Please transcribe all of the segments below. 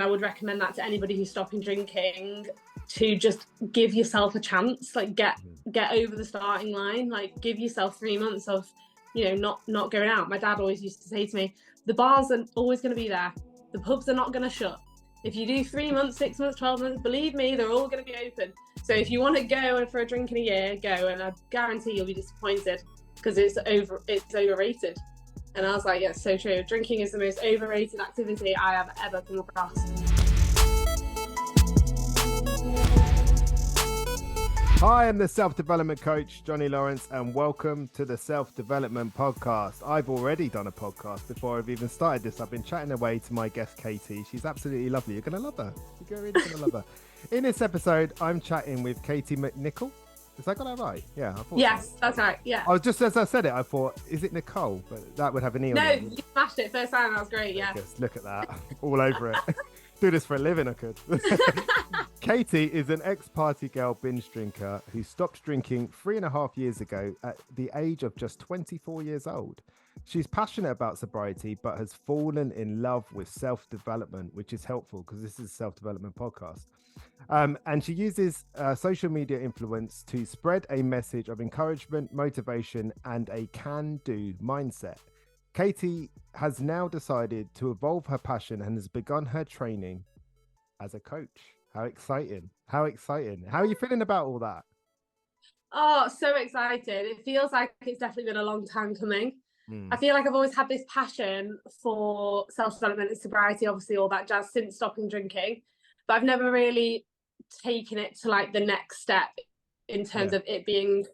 I would recommend that to anybody who's stopping drinking, to just give yourself a chance, like get over the starting line, like give yourself 3 months of, not going out. My dad always used to say to me, the bars are always going to be there. The pubs are not going to shut. If you do 3 months, 6 months, 12 months, believe me, they're all going to be open. So if you want to go for a drink in a year, go, and I guarantee you'll be disappointed because it's overrated. And I was like, yeah, it's so true. Drinking is the most overrated activity I have ever come across. Hi, I'm the self-development coach, Johnny Lawrence, and welcome to the Self-Development Podcast. I've already done a podcast before I've even started this. I've been chatting away to my guest, Katie. She's absolutely lovely. You're going to love her. You're really going to love her. In this episode, I'm chatting with Katie McNicol. Is that got that right? Yeah, I thought yes, so. That's right. Yeah. I was just, as I said it, I thought, is it Nicole? But that would have an E on it. No, you smashed it first time. That was great. Yeah. Look at that. All over it. Do this for a living, I could. Katie is an ex-party girl binge drinker who stopped drinking 3.5 years ago at the age of just 24 years old. She's passionate about sobriety, but has fallen in love with self-development, which is helpful because this is a self-development podcast. And she uses social media influence to spread a message of encouragement, motivation, and a can-do mindset. Katie has now decided to evolve her passion and has begun her training as a coach. How exciting. How exciting. How are you feeling about all that? Oh, so excited. It feels like it's definitely been a long time coming. I feel like I've always had this passion for self-development and sobriety, obviously all that jazz, since stopping drinking. But I've never really taken it to like the next step in terms of it being,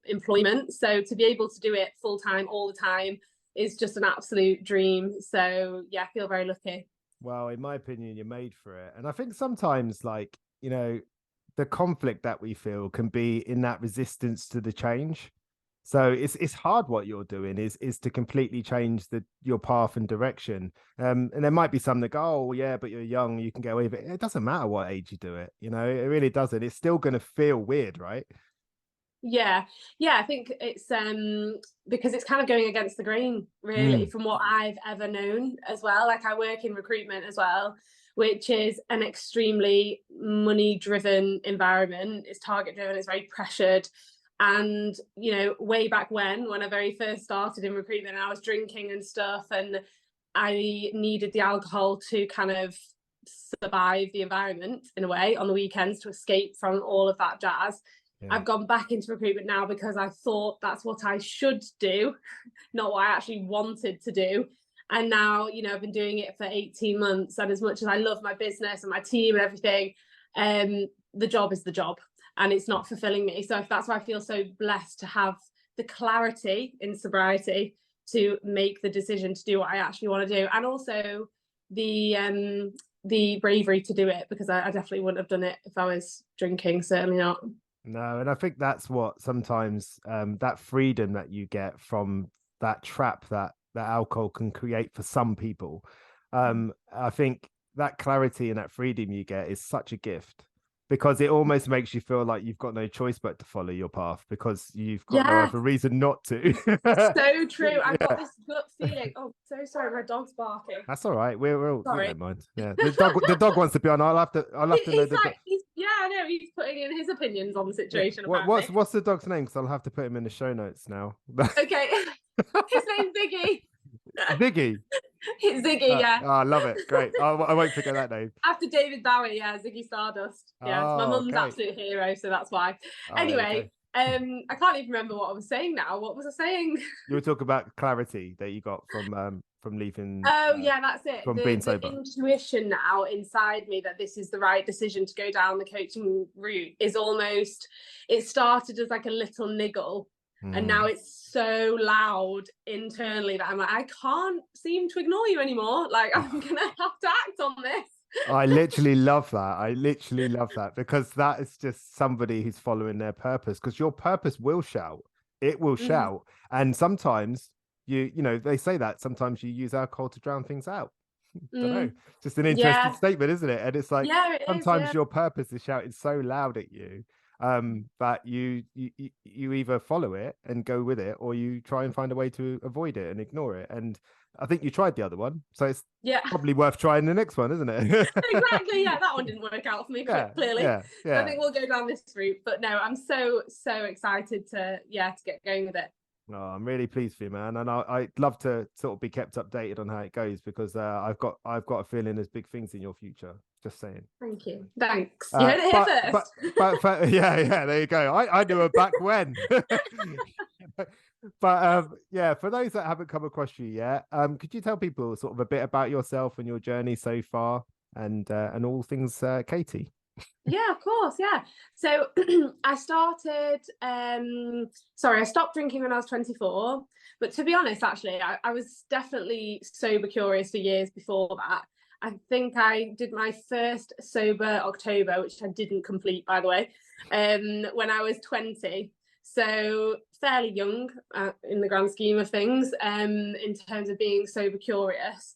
employment. So to be able to do it full time all the time is just an absolute dream. So yeah, I feel very lucky. Well, in my opinion, you're made for it. And I think sometimes, the conflict that we feel can be in that resistance to the change. So it's hard. What you're doing is to completely change your path and direction. And there might be some that go, oh yeah, but you're young, you can get away with it. It doesn't matter what age you do it. It really doesn't. It's still going to feel weird, right? Yeah, I think it's because it's kind of going against the grain, really, from what I've ever known as well. Like I work in recruitment as well, which is an extremely money-driven environment. It's target-driven, it's very pressured. And, way back when I very first started in recruitment, I was drinking and stuff, and I needed the alcohol to kind of survive the environment in a way on the weekends to escape from all of that jazz. I've gone back into recruitment now because I thought that's what I should do, not what I actually wanted to do. And now, I've been doing it for 18 months. And as much as I love my business and my team and everything, the job is the job and it's not fulfilling me. So that's why I feel so blessed to have the clarity in sobriety to make the decision to do what I actually want to do. And also the bravery to do it, because I definitely wouldn't have done it if I was drinking, certainly not. No, and I think that's what sometimes that freedom that you get from that trap that alcohol can create for some people. I think that clarity and that freedom you get is such a gift, because it almost makes you feel like you've got no choice but to follow your path because you've got no other reason not to. So true. I've got this gut feeling. Oh, so sorry, my dog's barking. That's all right. We're all, sorry. We don't mind. Yeah, the dog wants to be on. I'll have to know. I know he's putting in his opinions on the situation. Yeah. What's the dog's name? Because I'll have to put him in the show notes now. Okay, his name's Ziggy. Ziggy. Ziggy, yeah. Oh, I love it. Great. I won't forget that name. After David Bowie, yeah, Ziggy Stardust. Yeah, my mum's absolute hero, so that's why. Anyway, I can't even remember what I was saying now. What was I saying? You were talking about clarity that you got from leaving. Oh yeah, that's it. From being sober. The intuition now inside me that this is the right decision to go down the coaching route is almost. It started as like a little niggle. And now it's so loud internally that I'm like, I can't seem to ignore you anymore. Like, I'm going to have to act on this. I literally love that. Because that is just somebody who's following their purpose, because your purpose will shout. It will shout. And sometimes they say that sometimes you use alcohol to drown things out. I don't know. Just an interesting statement, isn't it? And it's like sometimes your purpose is shouting so loud at you. But you either follow it and go with it, or you try and find a way to avoid it and ignore it. And I think you tried the other one, so it's probably worth trying the next one, isn't it? Exactly. Yeah, that one didn't work out for me, clearly. Yeah. So I think we'll go down this route. But no, I'm so excited to get going with it. Oh, I'm really pleased for you, man, and I'd love to sort of be kept updated on how it goes, because I've got a feeling there's big things in your future. Just saying. Thank you. Thanks. You heard it here first. But yeah, there you go. I knew her back when. But yeah, for those that haven't come across you yet, could you tell people sort of a bit about yourself and your journey so far, and all things Katie? Yeah, of course. Yeah. So I stopped drinking when I was 24. But to be honest, actually, I was definitely sober curious for years before that. I think I did my first sober October, which I didn't complete, by the way, when I was 20. So fairly young in the grand scheme of things, in terms of being sober curious,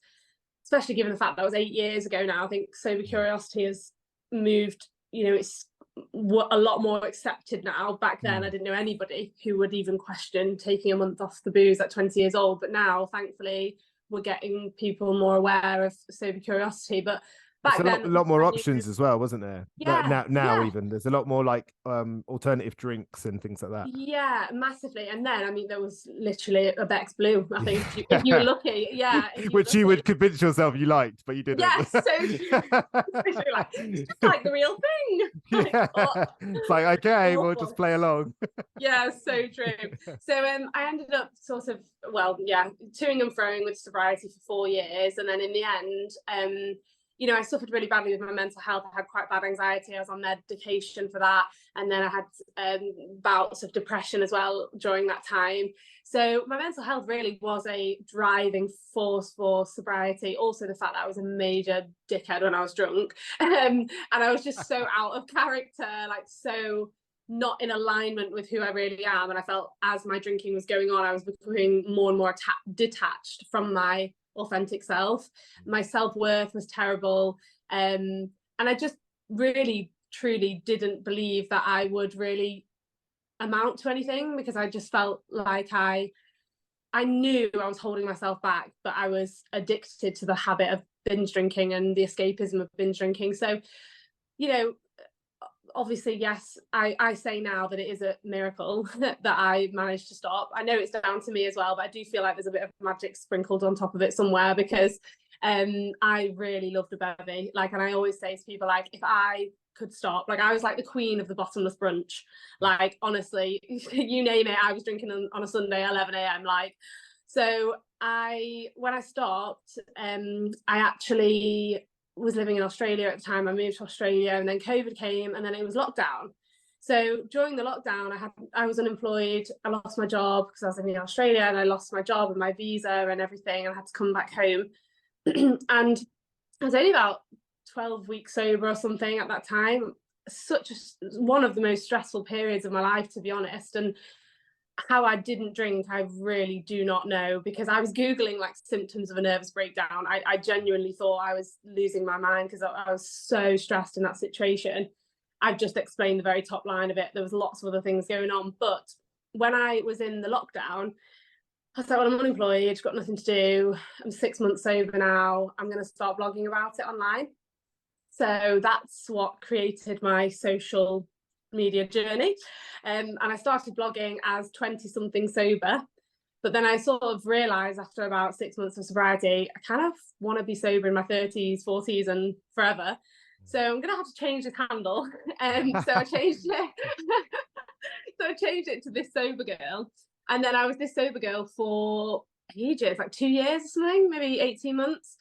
especially given the fact that was 8 years ago now. I think sober curiosity has moved, it's a lot more accepted now. Back then, I didn't know anybody who would even question taking a month off the booze at 20 years old. But now, thankfully, we're getting people more aware of sober curiosity. But back then, a lot more options as well, wasn't there? Yeah. Now even there's a lot more like alternative drinks and things like that. Yeah, massively. And then, I mean, there was literally a Beck's Blue, I think, if you were lucky. Yeah. Which you would convince yourself you liked, but you didn't. Yes, so it's just like the real thing. It's like, okay, we'll just play along. Yeah, so true. So I ended up sort of, toing and froing with sobriety for 4 years. And then in the end, I suffered really badly with my mental health. I had quite bad anxiety. I was on medication for that. And then I had bouts of depression as well during that time. So my mental health really was a driving force for sobriety. Also the fact that I was a major dickhead when I was drunk. And I was just so out of character, like so not in alignment with who I really am. And I felt as my drinking was going on, I was becoming more and more detached from my authentic self. My self-worth was terrible, and I just really truly didn't believe that I would really amount to anything, because I just felt like I knew I was holding myself back, but I was addicted to the habit of binge drinking and the escapism of binge drinking. So obviously, yes, I say now that it is a miracle that I managed to stop. I know it's down to me as well, but I do feel like there's a bit of magic sprinkled on top of it somewhere, because I really loved a bevy. Like, and I always say to people, like, if I could stop, like, I was like the queen of the bottomless brunch. Like, honestly, you name it, I was drinking on a Sunday, 11 a.m. Like, so when I stopped, I actually was living in Australia at the time. I moved to Australia, and then COVID came, and then it was lockdown. So during the lockdown, I was unemployed. I lost my job because I was living in Australia, and I lost my job and my visa and everything, and I had to come back home. And I was only about 12 weeks sober or something at that time. One of the most stressful periods of my life, to be honest. And how I didn't drink, I really do not know, because I was Googling like symptoms of a nervous breakdown. I genuinely thought I was losing my mind because I was so stressed in that situation. I've just explained the very top line of it. There was lots of other things going on. But when I was in the lockdown, I was like, well, I'm unemployed, got nothing to do. I'm 6 months sober now. I'm going to start blogging about it online. So that's what created my social media journey. And I started blogging as 20-something sober. But then I sort of realised after about 6 months of sobriety, I kind of want to be sober in my 30s, 40s and forever. So I'm going to have to change this handle. So I changed it. So I changed it to This Sober Girl. And then I was This Sober Girl for ages, like 2 years or something, maybe 18 months.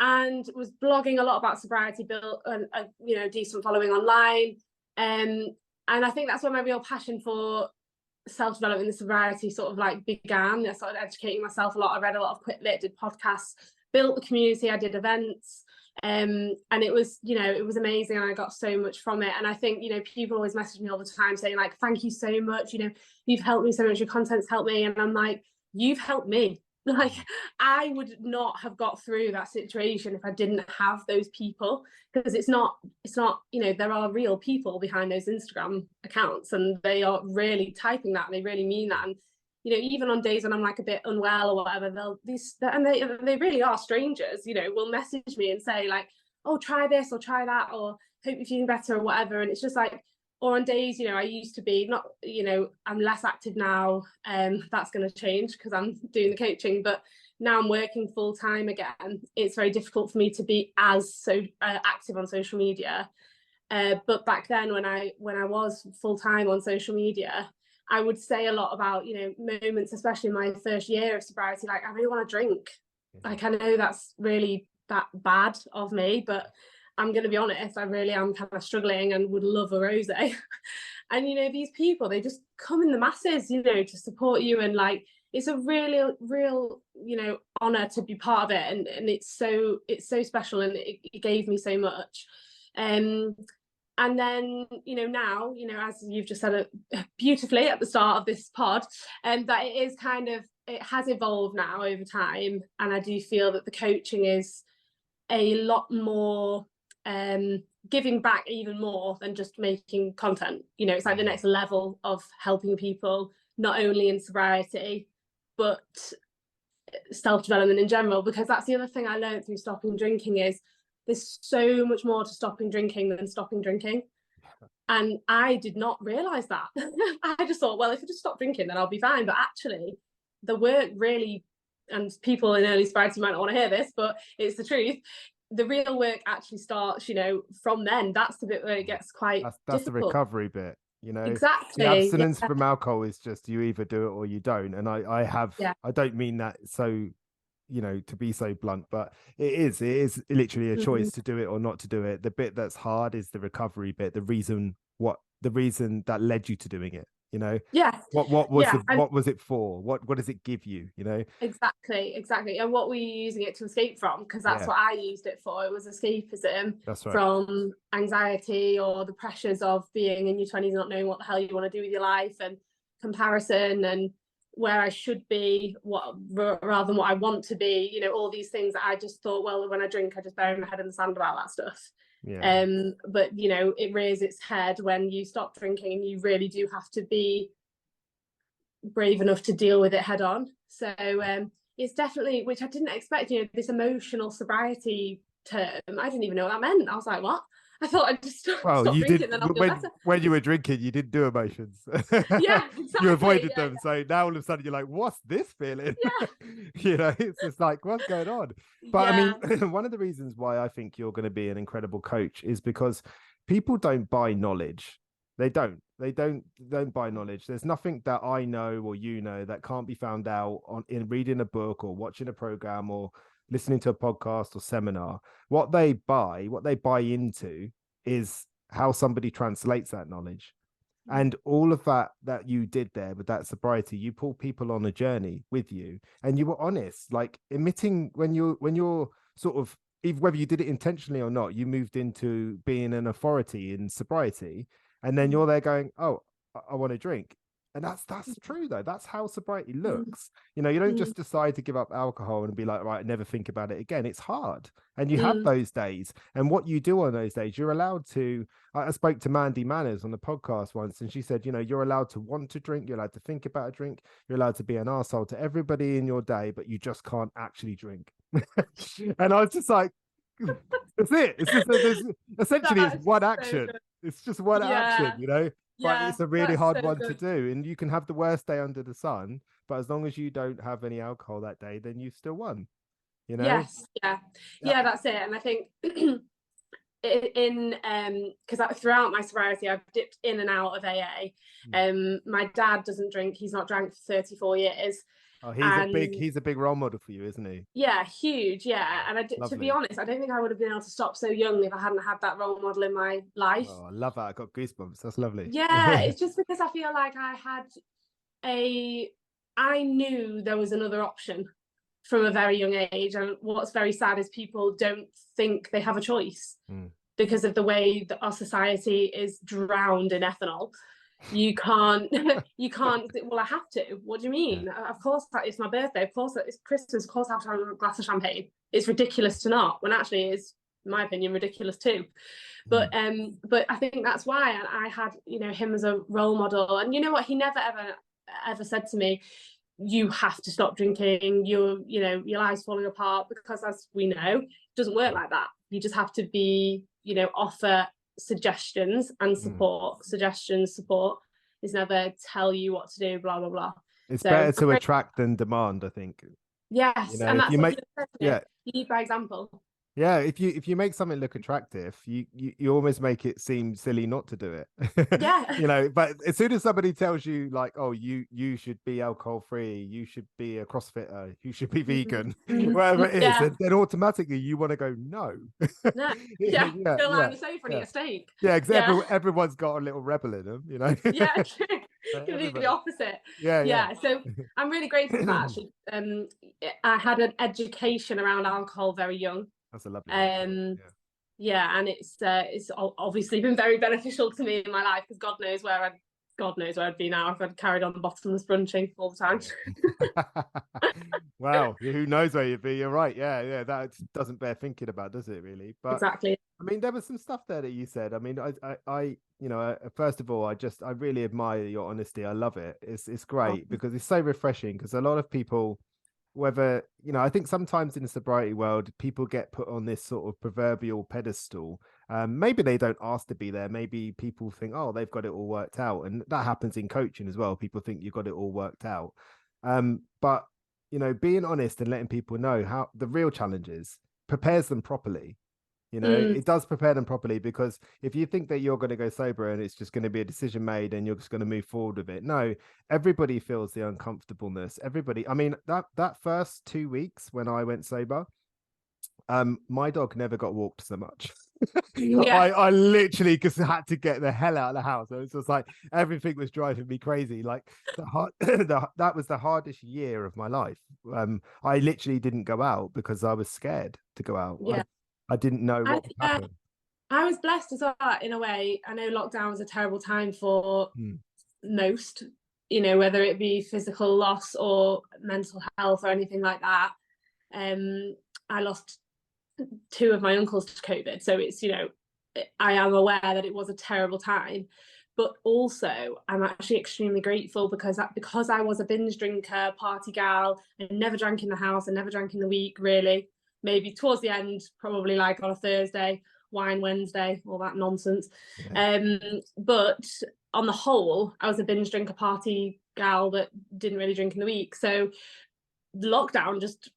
And was blogging a lot about sobriety, built a decent following online. And I think that's where my real passion for self-development and sobriety sort of like began. I started educating myself a lot. I read a lot of Quit Lit, did podcasts, built the community, I did events. And it was amazing, and I got so much from it. And I think, people always message me all the time saying like, thank you so much, you've helped me so much, your content's helped me. And I'm like, you've helped me. Like, I would not have got through that situation if I didn't have those people, because it's not, you know, there are real people behind those Instagram accounts, and they are really typing that, and they really mean that. And, you know, even on days when I'm like a bit unwell or whatever, they really are strangers, you know, will message me and say like, oh, try this or try that, or hope you're feeling better or whatever. And it's just like, or on days, you know, I used to be not, you know, I'm less active now. That's going to change because I'm doing the coaching, but now I'm working full time again. It's very difficult for me to be as active on social media. But back then, when I was full time on social media, I would say a lot about, you know, moments, especially in my first year of sobriety, like, I really want to drink. Like, I know that's really that bad of me, but I'm going to be honest, I really am kind of struggling and would love a rosé. And, you know, these people, they just come in the masses, you know, to support you. And like, it's a really, real, you know, honor to be part of it. And it's so special, and it gave me so much. And then, you know, now, you know, as you've just said it beautifully at the start of this pod, that it is kind of, it has evolved now over time. And I do feel that the coaching is a lot more giving back, even more than just making content. You know, it's like the next level of helping people, not only in sobriety, but self-development in general. Because that's the other thing I learned through stopping drinking, is there's so much more to stopping drinking than stopping drinking. And I did not realize that. I just thought, well, if I just stop drinking, then I'll be fine. But actually, the work really, and people in early sobriety might not want to hear this, but it's the truth. The real work actually starts, you know, from then. That's the bit where it gets quite that's difficult. the recovery bit, you know. Exactly. The abstinence from alcohol is just, you either do it or you don't. And I don't mean that so, you know, to be so blunt, but it is literally a choice to do it or not to do it. The bit that's hard is the recovery bit, the reason that led you to doing it, you know. What was it for? What does it give you, you know? Exactly. And what were you using it to escape from? Because that's what I used it for. It was escapism. That's right. From anxiety or the pressures of being in your 20s, not knowing what the hell you want to do with your life, and comparison, and where I should be, rather than what I want to be, you know, all these things that I just thought, well, when I drink, I just bury my head in the sand about that stuff. But, you know, it rears its head when you stop drinking, and you really do have to be brave enough to deal with it head on. So it's definitely, which I didn't expect, you know, this emotional sobriety term. I didn't even know what that meant. I was like, what? I thought I'd just stop drinking, then I'll feel better. When you were drinking, you didn't do emotions. Yeah, exactly. You avoided them. So now all of a sudden you're like, what's this feeling? You know, it's just like, what's going on? But I mean, one of the reasons why I think you're going to be an incredible coach is because people don't buy knowledge. They don't buy knowledge. There's nothing that I know or you know that can't be found out in reading a book or watching a program or listening to a podcast or seminar. What they buy into is how somebody translates that knowledge. And all of that you did there with that sobriety, you pull people on a journey with you, and you were honest, like admitting when you're sort of, even whether you did it intentionally or not, you moved into being an authority in sobriety, and then you're there going, oh, I want to drink. And that's true though. That's how sobriety looks. You know, you don't just decide to give up alcohol and be like, right, never think about it again. It's hard. And you have those days. And what you do on those days, you're allowed to, I spoke to Mandy Manners on the podcast once, and she said, you know, you're allowed to want to drink, you're allowed to think about a drink, you're allowed to be an arsehole to everybody in your day, but you just can't actually drink. And I was just like, that's it. It's just essentially it's one action. It's just one action, you know. But it's a really hard one to do, and you can have the worst day under the sun, but as long as you don't have any alcohol that day, then you've still won, you know. That's it. And I think because throughout my sobriety I've dipped in and out of AA. My dad doesn't drink. He's not drank for 34 years. Oh, he's a big role model for you, isn't he? Yeah, huge. Yeah. And to be honest, I don't think I would have been able to stop so young if I hadn't had that role model in my life. Oh, I love that. I got goosebumps. That's lovely. Yeah, it's just because I feel like I knew there was another option from a very young age. And what's very sad is people don't think they have a choice because of the way that our society is drowned in ethanol. You can't, you can't, well, I have to. What do you mean? Of course, it's my birthday. Of course, it's Christmas. Of course, I have to have a glass of champagne. It's ridiculous to not, when actually it is, in my opinion, ridiculous too. But I think that's why I had, him as a role model. And you know what? He never, ever said to me, you have to stop drinking. Your life's falling apart, because as we know, it doesn't work like that. You just have to be, offer suggestions and support. Suggestions, support is never tell you what to do, blah blah blah. It's better to attract than demand, I think. Yes, and that's what you lead by example. Yeah, if you make something look attractive, you almost make it seem silly not to do it. Yeah. But as soon as somebody tells you like, oh, you should be alcohol free, you should be a CrossFitter, you should be vegan, whatever it is, then automatically you want to go no. No. Yeah, go lie on the sofa and eat a steak. Yeah, because everyone's got a little rebel in them, Yeah, can do the opposite. Yeah. So I'm really grateful for that. Actually, I had an education around alcohol very young. That's a lovely and it's obviously been very beneficial to me in my life, because God knows where I'd be now if I'd carried on bottomless brunching all the time. Wow, who knows where you'd be? You're right. Yeah, that doesn't bear thinking about, does it really? But exactly. I mean, there was some stuff there that you said. I mean, I first of all, I really admire your honesty. I love it. It's great because it's so refreshing, because a lot of people, whether I think sometimes in the sobriety world, people get put on this sort of proverbial pedestal. Maybe they don't ask to be there. Maybe people think, oh, they've got it all worked out, and that happens in coaching as well. People think you've got it all worked out. But being honest and letting people know how the real challenge is prepares them properly. It does prepare them properly, because if you think that you're going to go sober and it's just going to be a decision made and you're just going to move forward with it, no, everybody feels the uncomfortableness. Everybody, I mean, that first 2 weeks when I went sober, my dog never got walked so much. I literally just had to get the hell out of the house. It was just like everything was driving me crazy. Like that was the hardest year of my life. I literally didn't go out because I was scared to go out. I didn't know what would happen. I was blessed as well in a way. I know lockdown was a terrible time for most, whether it be physical loss or mental health or anything like that. I lost 2 of my uncles to COVID. So it's, I am aware that it was a terrible time. But also, I'm actually extremely grateful because I was a binge drinker, party gal, and never drank in the house and never drank in the week, really. Maybe towards the end, probably like on a Thursday, wine Wednesday, all that nonsense. But on the whole, I was a binge drinker, party gal that didn't really drink in the week. So lockdown just,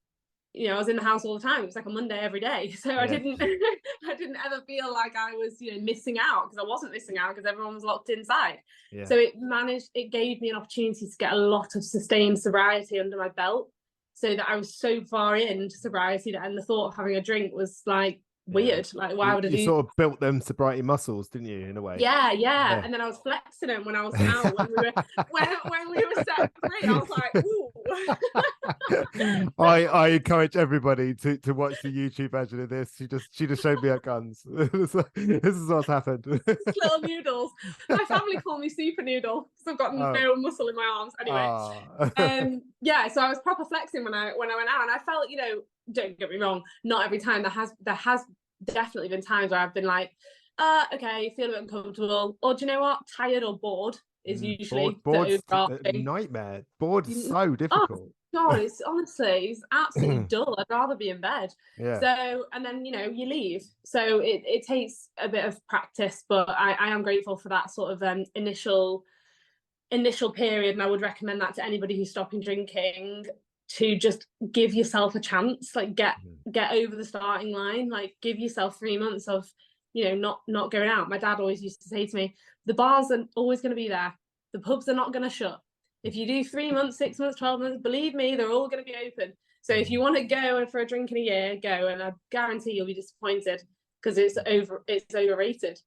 I was in the house all the time. It was like a Monday every day. So I didn't ever feel like I was, missing out, because I wasn't missing out because everyone was locked inside. So it gave me an opportunity to get a lot of sustained sobriety under my belt, so that I was so far into sobriety that, and the thought of having a drink was like weird. Like, why would I do? You sort of built them sobriety muscles, didn't you, in a way? Yeah. And then I was flexing them when I was out, when we were set free. I was like, ooh. I encourage everybody to watch the YouTube version of this. She just showed me her guns. This is what's happened. Little noodles. My family call me Super Noodle because I've got no muscle in my arms. Anyway, so I was proper flexing when I went out, and I felt, don't get me wrong, not every time. There has definitely been times where I've been like, okay, feel a bit uncomfortable, or do you know what, tired or bored is usually bored's a nightmare. Bored is so difficult. God, it's absolutely dull. I'd rather be in bed. So, and then you leave. So it takes a bit of practice, but I am grateful for that sort of initial period, and I would recommend that to anybody who's stopping drinking, to just give yourself a chance. Like get over the starting line. Like give yourself 3 months of not going out. My dad always used to say to me, the bars are always going to be there, the pubs are not going to shut. If you do 3 months, 6 months, 12 months, believe me, they're all going to be open. So if you want to go for a drink in a year, go, and I guarantee you'll be disappointed, because it's overrated.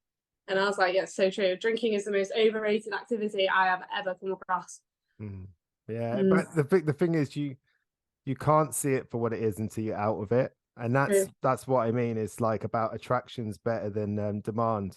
And I was like, yeah, so true. Drinking is the most overrated activity I have ever come across. But the thing is, you can't see it for what it is until you're out of it. And that's what I mean. It's like about attraction's better than demand,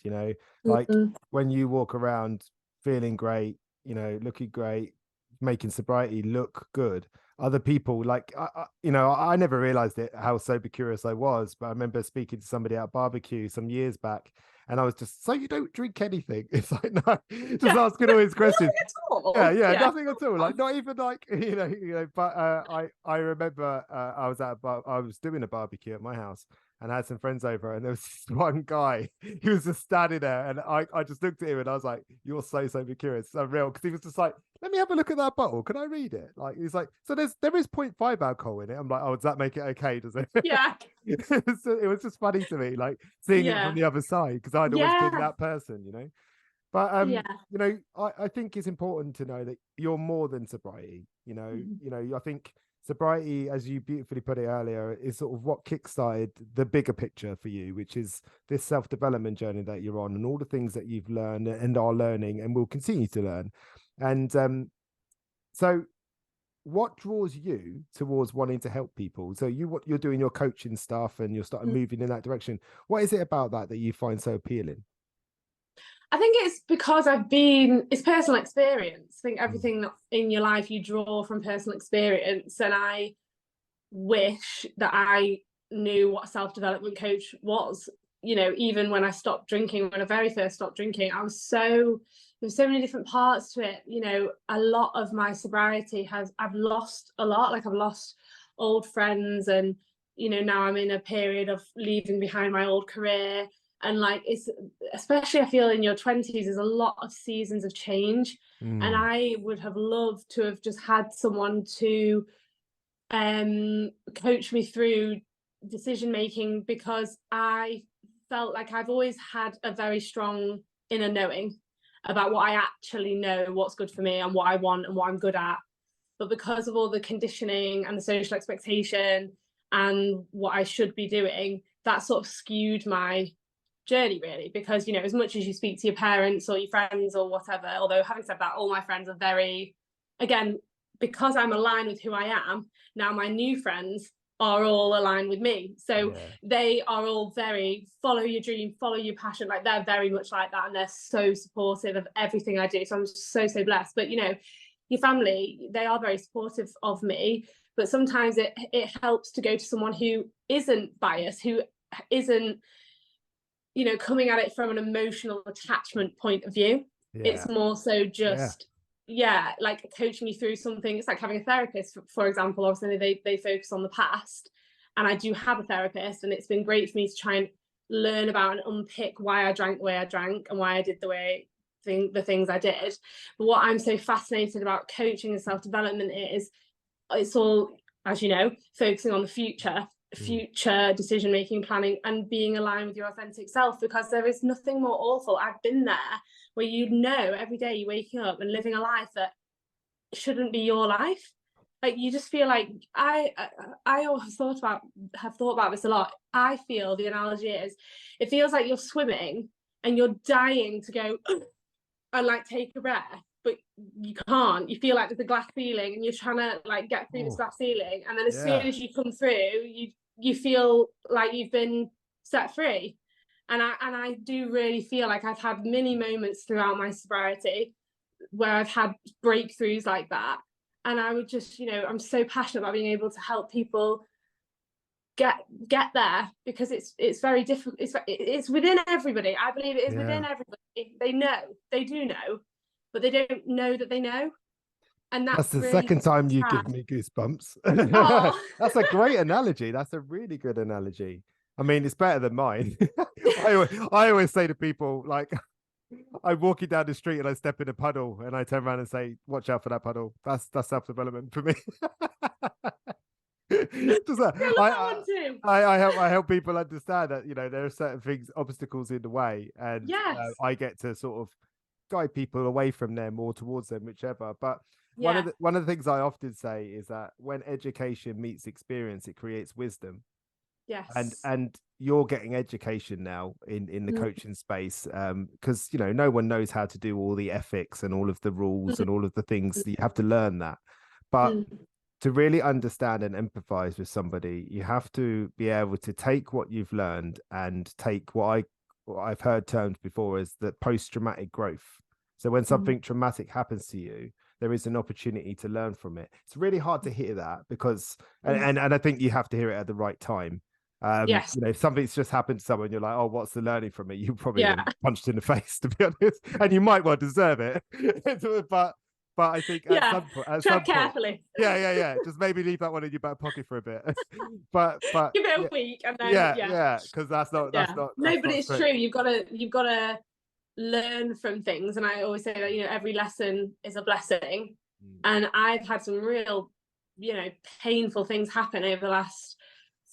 like when you walk around feeling great, looking great, making sobriety look good. Other people, like, I never realized it, how sober curious I was, but I remember speaking to somebody at a barbecue some years back, and I was just, so you don't drink anything? It's like, no, just asking all these questions. Nothing at all. Yeah, nothing at all. Like, not even like, but I remember I was I was doing a barbecue at my house, and I had some friends over, and there was this one guy. He was just standing there, and I just looked at him, and I was like, "You're so sober curious, so real." Because he was just like, "Let me have a look at that bottle. Can I read it?" Like, he's like, "So there is 0.5 alcohol in it." I'm like, "Oh, does that make it okay? Does it?" Yeah. It was just funny to me, like seeing it from Yeah. the other side, because I'd always been Yeah. that person. But Yeah. I think it's important to know that you're more than sobriety. Mhm. I think sobriety, as you beautifully put it earlier, is sort of what kickstarted the bigger picture for you, which is this self-development journey that you're on, and all the things that you've learned and are learning and will continue to learn. And so what draws you towards wanting to help people? So what you're doing your coaching stuff, and you're starting moving in that direction. What is it about that you find so appealing? I think it's because it's personal experience. I think everything in your life you draw from personal experience. And I wish that I knew what a self-development coach was. Even when I stopped drinking, when I very first stopped drinking, there's so many different parts to it. A lot of my sobriety I've lost a lot. Like, I've lost old friends, and now I'm in a period of leaving behind my old career. And like, it's, especially I feel in your 20s, there's a lot of seasons of change. And I would have loved to have just had someone to coach me through decision making, because I felt like I've always had a very strong inner knowing about what I actually know, what's good for me and what I want and what I'm good at. But because of all the conditioning and the social expectation and what I should be doing, that sort of skewed my journey, really. Because as much as you speak to your parents or your friends or whatever, although having said that, all my friends are very, again, because I'm aligned with who I am now, my new friends are all aligned with me. So they are all very follow your dream, follow your passion. Like, they're very much like that, and they're so supportive of everything I do. So I'm so blessed. But your family, they are very supportive of me, but sometimes it helps to go to someone who isn't biased, who isn't coming at it from an emotional attachment point of view. It's more so just like coaching you through something. It's like having a therapist, for example. Obviously they focus on the past, and I do have a therapist, and it's been great for me to try and learn about and unpick why I drank the way I drank and why I did the things I did. But what I'm so fascinated about coaching and self-development is, it's all, as you know, focusing on the future decision making, planning, and being aligned with your authentic self. Because there is nothing more awful. I've been there, where every day you're waking up and living a life that shouldn't be your life. Like, you just feel like, I always have thought about this a lot. I feel the analogy is, it feels like you're swimming and you're dying to go and like take a breath, but you can't. You feel like there's a glass ceiling, and you're trying to like get through this glass ceiling, and then as soon as you come through, you feel like you've been set free. And I do really feel like I've had many moments throughout my sobriety where I've had breakthroughs like that. And I would just, I'm so passionate about being able to help people get there, because it's very difficult. It's within everybody. I believe it is within everybody. They do know, but they don't know that they know. And That's that's the really second time you sad. give me goosebumps. Oh. That's a great analogy. That's a really good analogy. I mean, it's better than mine. I always say to people, like, I'm walking down the street and I step in a puddle, and I turn around and say, "Watch out for that puddle." That's self-development for me. Just that. I love that one too. I help people understand that there are certain things, obstacles in the way, and Yes. I get to sort of guide people away from them or towards them, whichever. But Yeah. one of the things I often say is that when education meets experience, it creates wisdom. Yes. And you're getting education now in the coaching space, because no one knows how to do all the ethics and all of the rules and all of the things. You have to learn that. But to really understand and empathize with somebody, you have to be able to take what you've learned and take what I've heard termed before as the post-traumatic growth. So when something traumatic happens to you, there is an opportunity to learn from it. It's really hard to hear that because, and I think you have to hear it at the right time. Yes. You know, if something's just happened to someone, you're like, oh, what's the learning from it? You probably Yeah. get punched in the face, to be honest, and you might well deserve it. But I think at Yeah. some point, Tread carefully. yeah, just maybe leave that one in your back pocket for a bit. but Give it yeah, a week and then because that's not No, but it's straight. true. You've got to learn from things, and I always say that, you know, every lesson is a blessing. And I've had some real, you know, painful things happen over the last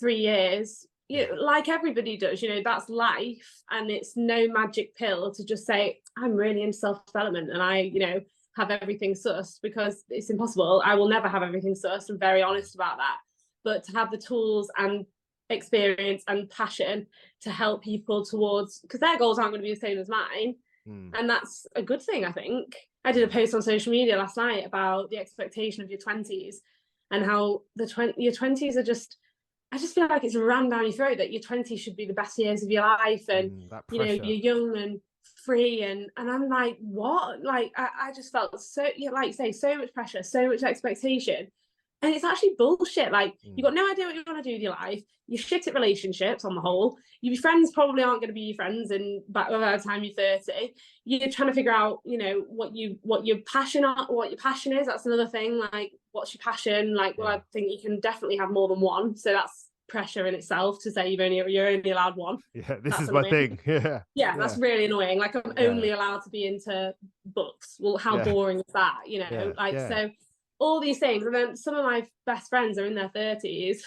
3 years. You know, like everybody does, you know, that's life, and it's no magic pill to just say I'm really into self-development and I, you know, have everything sussed, because it's impossible. I will never have everything sussed. I'm very honest about that. But to have the tools and experience and passion to help people towards, because their goals aren't going to be the same as mine, and that's a good thing. I think I did a post on social media last night about the expectation of your 20s and how your 20s are just, I just feel like it's rammed down your throat that your 20s should be the best years of your life, and you know, you're young and free, and I'm like, what? Like I just felt so, you know, like you say, so much pressure, so much expectation, and it's actually bullshit. Like you've got no idea what you want to do with your life. You're shit at relationships on the whole. Your friends probably aren't going to be your friends by the time you're 30. You're trying to figure out, you know, what your passion is. That's another thing. Like, what's your passion? Like, well, I think you can definitely have more than one. So that's pressure in itself to say you're only allowed one. Yeah, this is my thing. Yeah, that's really annoying. Like, I'm only allowed to be into books. Well, how boring is that? You know, so all these things. And then some of my best friends are in their 30s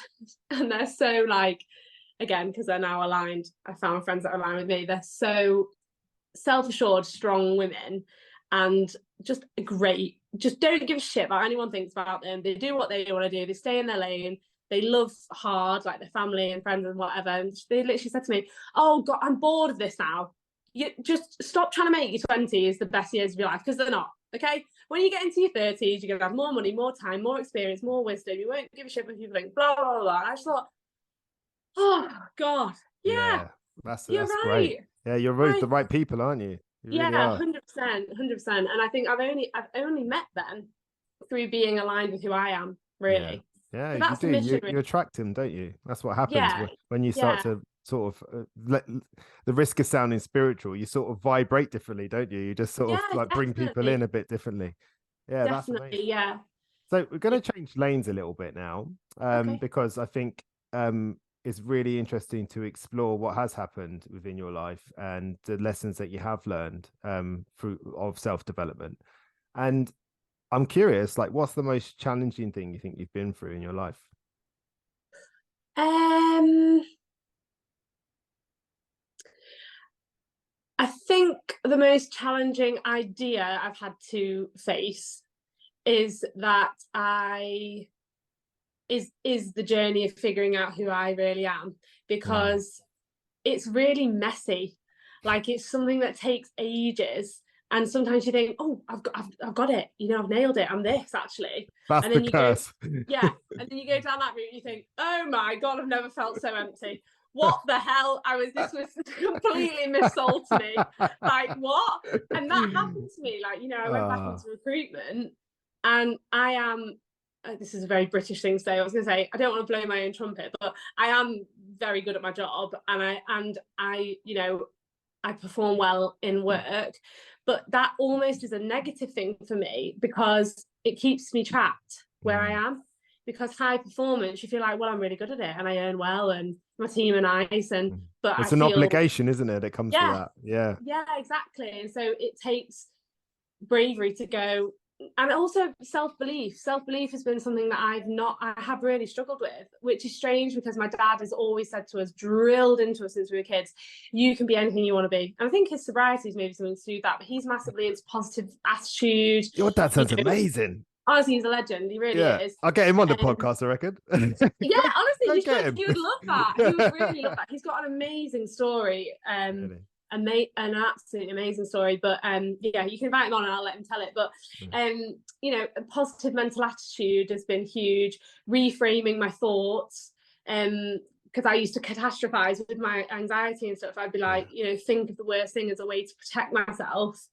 and they're so, like, again, because they're now aligned, I found friends that are aligned with me. They're so self-assured, strong women, and just great. Just don't give a shit about anyone thinks about them. They do what they want to do. They stay in their lane. They love hard, like their family and friends and whatever. And they literally said to me, oh God, I'm bored of this now. You just stop trying to make your 20s the best years of your life, because they're not. Okay, when you get into your 30s, you're gonna have more money, more time, more experience, more wisdom. You won't give a shit when people think blah blah blah. And I just thought, oh God, that's right. Great. Yeah, you're with the right people, aren't you? You really are. 100%. And I think I've only met them through being aligned with who I am, really. Yeah, so that's you do. mission, You attract them, don't you? That's what happens when you start to sort of the risk of sounding spiritual. You sort of vibrate differently, don't you? You just sort of like bring people in a bit differently. Yeah, definitely. That's amazing. Yeah. So we're going to change lanes a little bit now, because I think it's really interesting to explore what has happened within your life and the lessons that you have learned of self-development. And I'm curious, like, what's the most challenging thing you think you've been through in your life? I think the most challenging idea I've had to face is that is the journey of figuring out who I really am, because it's really messy. Like, it's something that takes ages. And sometimes you think, oh, I've got it. You know, I've nailed it. I'm this, actually. That's and then the curse. and then you go down that route and you think, oh my God, I've never felt so empty. What the hell? This was completely missold to me. Like, what? And that happened to me. Like, you know, I went back into recruitment, and I am, this is a very British thing to say. I was going to say, I don't want to blow my own trumpet, but I am very good at my job, and I, you know, I perform well in work, but that almost is a negative thing for me, because it keeps me trapped where I am. Because high performance, you feel like, well, I'm really good at it and I earn well and my team are nice, but it's an obligation, isn't it? It comes with that. Yeah, exactly. And so it takes bravery to go. And also self-belief has been something that I have really struggled with, which is strange, because my dad has always said to us, drilled into us since we were kids, you can be anything you want to be. And I think his sobriety is maybe something to do with that, but he's massively into positive attitude. Your dad sounds amazing. Honestly, he's a legend. He really is. I'll get him on the podcast, I reckon. Honestly, you should. He would love that. He would really love that. He's got an amazing story. Really? An absolutely amazing story. But you can invite him on and I'll let him tell it. But you know, a positive mental attitude has been huge. Reframing my thoughts. Because I used to catastrophize with my anxiety and stuff. I'd be like, you know, think of the worst thing as a way to protect myself.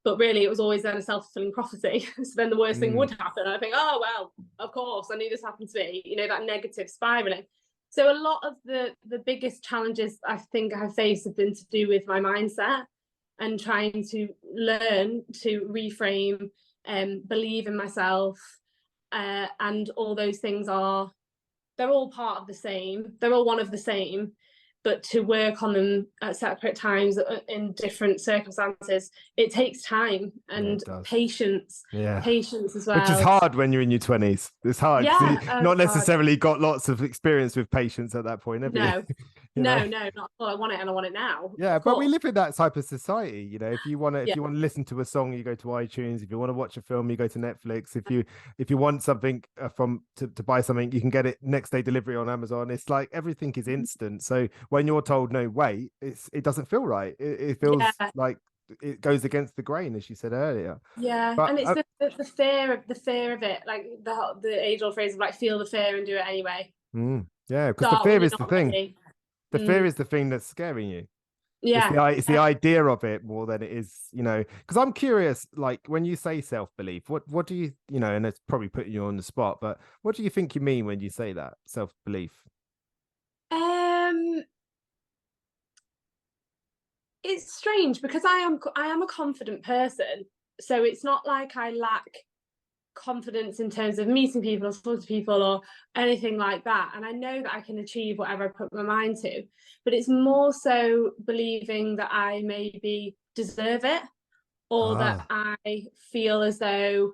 But really, it was always then a self-fulfilling prophecy. So then the worst thing would happen. I think, oh, well, of course, I knew this happened to me, you know, that negative spiraling. So a lot of the biggest challenges I think I've faced have been to do with my mindset and trying to learn to reframe and believe in myself. And all those things they're all part of the same. They're all one of the same. But to work on them at separate times in different circumstances, it takes time and patience. Yeah. Patience as well. Which is hard when you're in your 20s. It's hard. Yeah, not necessarily got lots of experience with patience at that point, have no. you? No, not at all. I want it and I want it now. Yeah, but we live in that type of society. You know, if you want to listen to a song, you go to iTunes. If you want to watch a film, you go to Netflix. If you want something to buy something, you can get it next day delivery on Amazon. It's like everything is instant. So when you're told no, wait, it doesn't feel right. It feels like it goes against the grain, as you said earlier. Yeah, but, and it's the fear of it, like the age-old phrase of like feel the fear and do it anyway. Yeah, because the fear is the thing. Ready. The fear is the thing that's scaring you. Yeah, it's the idea of it more than it is, you know. Because I'm curious, like when you say self-belief, what do you know? And it's probably putting you on the spot, but what do you think you mean when you say that self-belief? It's strange because I am a confident person, so it's not like I lack confidence in terms of meeting people or talking to people or anything like that, and I know that I can achieve whatever I put my mind to, but it's more so believing that I maybe deserve it, or that I feel as though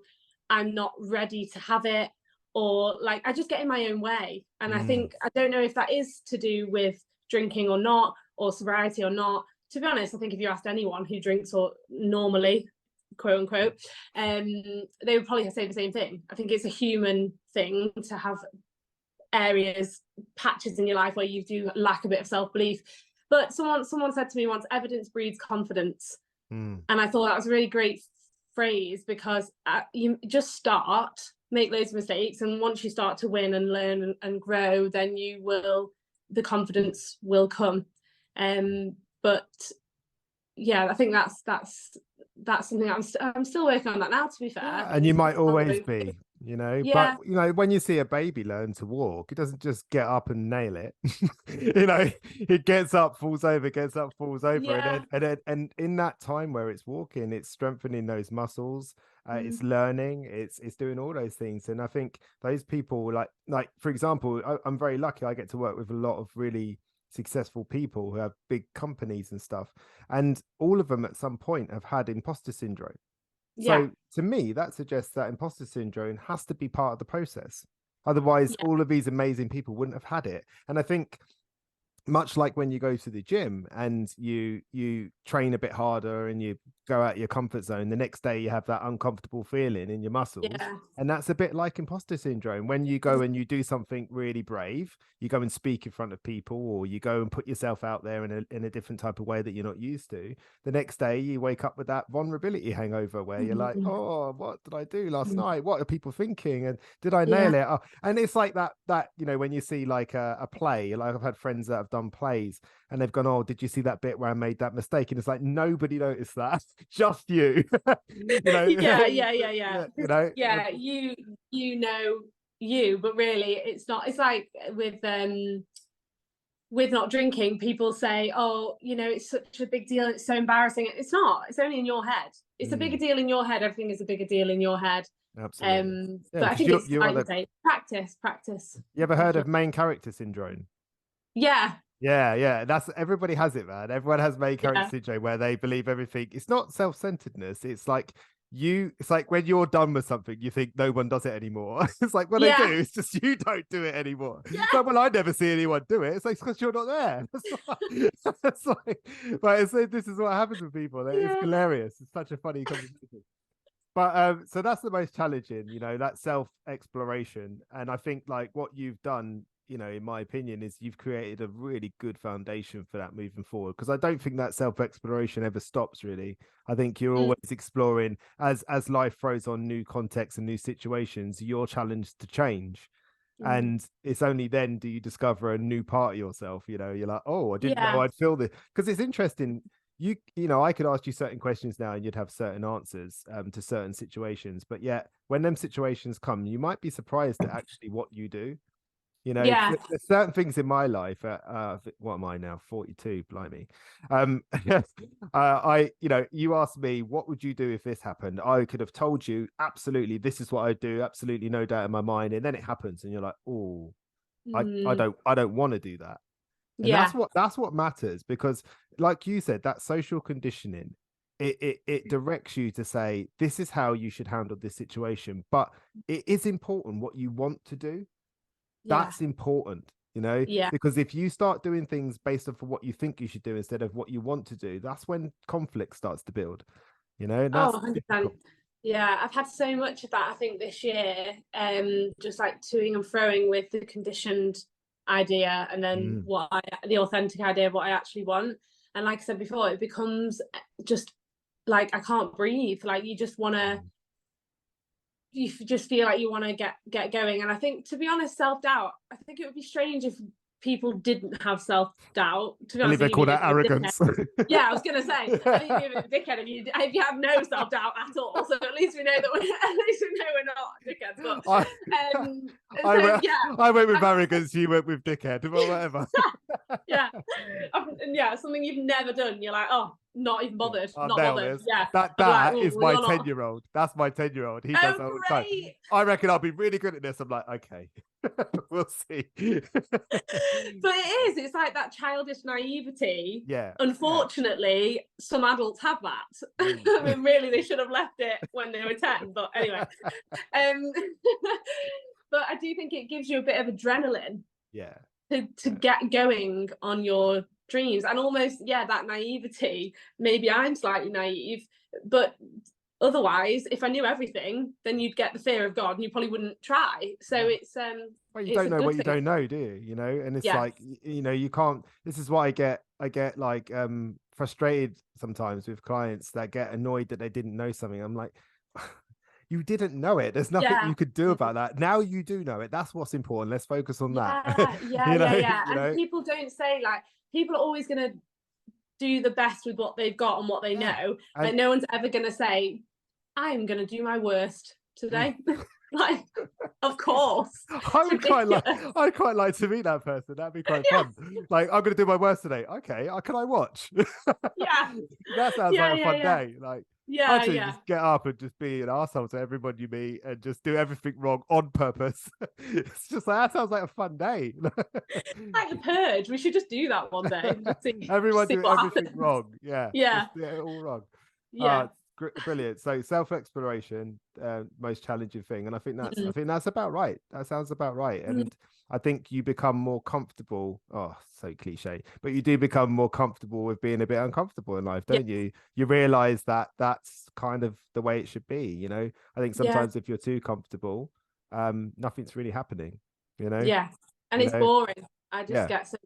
I'm not ready to have it, or like I just get in my own way. And I think, I don't know if that is to do with drinking or not, or sobriety or not. To be honest, I think if you asked anyone who drinks or normally, quote unquote, they would probably say the same thing. I think it's a human thing to have areas, patches in your life where you do lack a bit of self-belief. But someone said to me once, evidence breeds confidence. And I thought that was a really great phrase, because you just start, make loads of mistakes, and once you start to win and learn and grow, then the confidence will come. But yeah, I think that's something I'm still working on that now, to be fair. And you might always be, you know, but you know, when you see a baby learn to walk, it doesn't just get up and nail it. You know, it gets up, falls over, and in that time where it's walking, it's strengthening those muscles, it's learning, it's doing all those things. And I think those people, like for example, I'm very lucky. I get to work with a lot of really successful people who have big companies and stuff, and all of them at some point have had imposter syndrome. So to me, that suggests that imposter syndrome has to be part of the process. Otherwise, all of these amazing people wouldn't have had it. And I think much like when you go to the gym and you train a bit harder and you go out your comfort zone, the next day you have that uncomfortable feeling in your muscles. And that's a bit like imposter syndrome. When you go and you do something really brave, you go and speak in front of people, or you go and put yourself out there in a different type of way that you're not used to. The next day you wake up with that vulnerability hangover where you're like, oh, what did I do last night? What are people thinking? And did I nail it? Oh, and it's like that, you know, when you see like a play, like I've had friends that have done plays and they've gone, oh, did you see that bit where I made that mistake? And it's like, nobody noticed that, just you. You know? You know, you know you, but really it's not. It's like with not drinking, people say, oh, you know, it's such a big deal, it's so embarrassing. It's not. It's only in your head. It's a bigger deal in your head. Everything is a bigger deal in your head. Absolutely. But I think it's like you say, practice. You ever heard of main character syndrome? Yeah, that's, everybody has it, man. Everyone has main character syndrome, where they believe everything. It's not self-centeredness. It's like when you're done with something, you think no one does it anymore. It's like, well, they do. It's just you don't do it anymore. It's like, well, I never see anyone do it. It's like, because you're not there. It's like, but this is what happens with people. It's hilarious. It's such a funny conversation. But so that's the most challenging, you know, that self-exploration. And I think like what you've done, you know, in my opinion, is you've created a really good foundation for that moving forward. Because I don't think that self-exploration ever stops, really. I think you're always exploring as life throws on new contexts and new situations, you're challenged to change. And it's only then do you discover a new part of yourself. You know, you're like, oh, I didn't know I'd feel this. Because it's interesting, I could ask you certain questions now and you'd have certain answers to certain situations, but yet when them situations come, you might be surprised at actually what you do. Yeah. There's certain things in my life. What am I now? 42, blimey. You asked me, what would you do if this happened? I could have told you, absolutely, this is what I'd do, absolutely no doubt in my mind. And then it happens, and you're like, oh, I don't want to do that. And Yeah. that's what matters, because like you said, that social conditioning, it directs you to say, this is how you should handle this situation. But it is important what you want to do. Yeah. That's important, Yeah. because if you start doing things based off of what you think you should do instead of what you want to do, that's when conflict starts to build, and that's 100%. difficult. Yeah, I've had so much of that, I think, this year. Just like toing and froing with the conditioned idea and then the authentic idea of what I actually want. And like I said before, it becomes just like I can't breathe. Like you just feel like you want to get going. And I think, to be honest, self-doubt, I think it would be strange if people didn't have self-doubt. To be I believe honest, they call that arrogance. yeah, I was gonna say, I think you're a dickhead if you have no self-doubt at all. So at least we know that we're not dickheads. But I went with arrogance, you went with dickhead, or whatever. yeah, something you've never done. You're like, oh, not even bothered. Not bothered. This. Yeah. That is my 10-year-old. That's my 10-year-old. He does that all the time. I reckon I'll be really good at this. I'm like, okay. We'll see. But it's like that childish naivety. Yeah. Unfortunately, some adults have that. I mean, really, they should have left it when they were 10. But anyway. But I do think it gives you a bit of adrenaline. Yeah. To get going on your dreams, and almost that naivety. Maybe I'm slightly naive, but otherwise, if I knew everything, then you'd get the fear of God and you probably wouldn't try. So it's well, you don't know what you don't know, do you? And it's like, you can't. This is why I get like frustrated sometimes with clients that get annoyed that they didn't know something. I'm like, you didn't know it. There's nothing you could do about that. Now you do know it. That's what's important. Let's focus on that. And people don't say, like, people are always going to do the best with what they've got and what they know. And no one's ever going to say, I'm going to do my worst today. Like, of course. I'd quite like to meet that person. That'd be quite fun. Like, I'm going to do my worst today. Okay, can I watch? Yeah. That sounds like a fun day. Like, just get up and just be an arsehole to everyone you meet and just do everything wrong on purpose. It's just like, that sounds like a fun day. Like the Purge. We should just do that one day. Everyone do everything wrong. Yeah. Yeah. Just do it all wrong. Yeah. Brilliant. So self-exploration, most challenging thing, and I think that's about right. That sounds about right. And I think you become more comfortable. Oh, so cliche, but you do become more comfortable with being a bit uncomfortable in life, don't you? You realize that that's kind of the way it should be. I think sometimes if you're too comfortable, nothing's really happening. Yeah, and it's boring. I just get so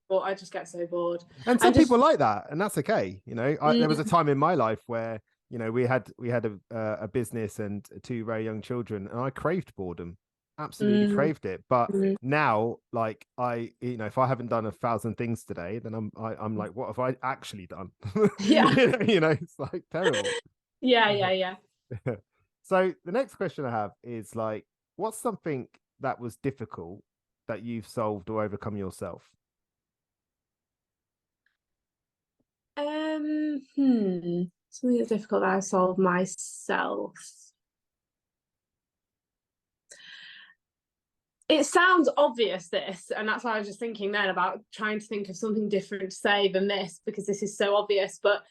bored. And some people like that, and that's okay. There was a time in my life where we had a business and 2 very young children, and I craved boredom, absolutely craved it. But now, like, if I haven't done 1,000 things today, then I'm like, what have I actually done? It's like terrible. Yeah. So the next question I have is, like, what's something that was difficult that you've solved or overcome yourself? Something that's difficult that I solved myself. It sounds obvious, this, and that's why I was just thinking then about trying to think of something different to say than this, because this is so obvious. But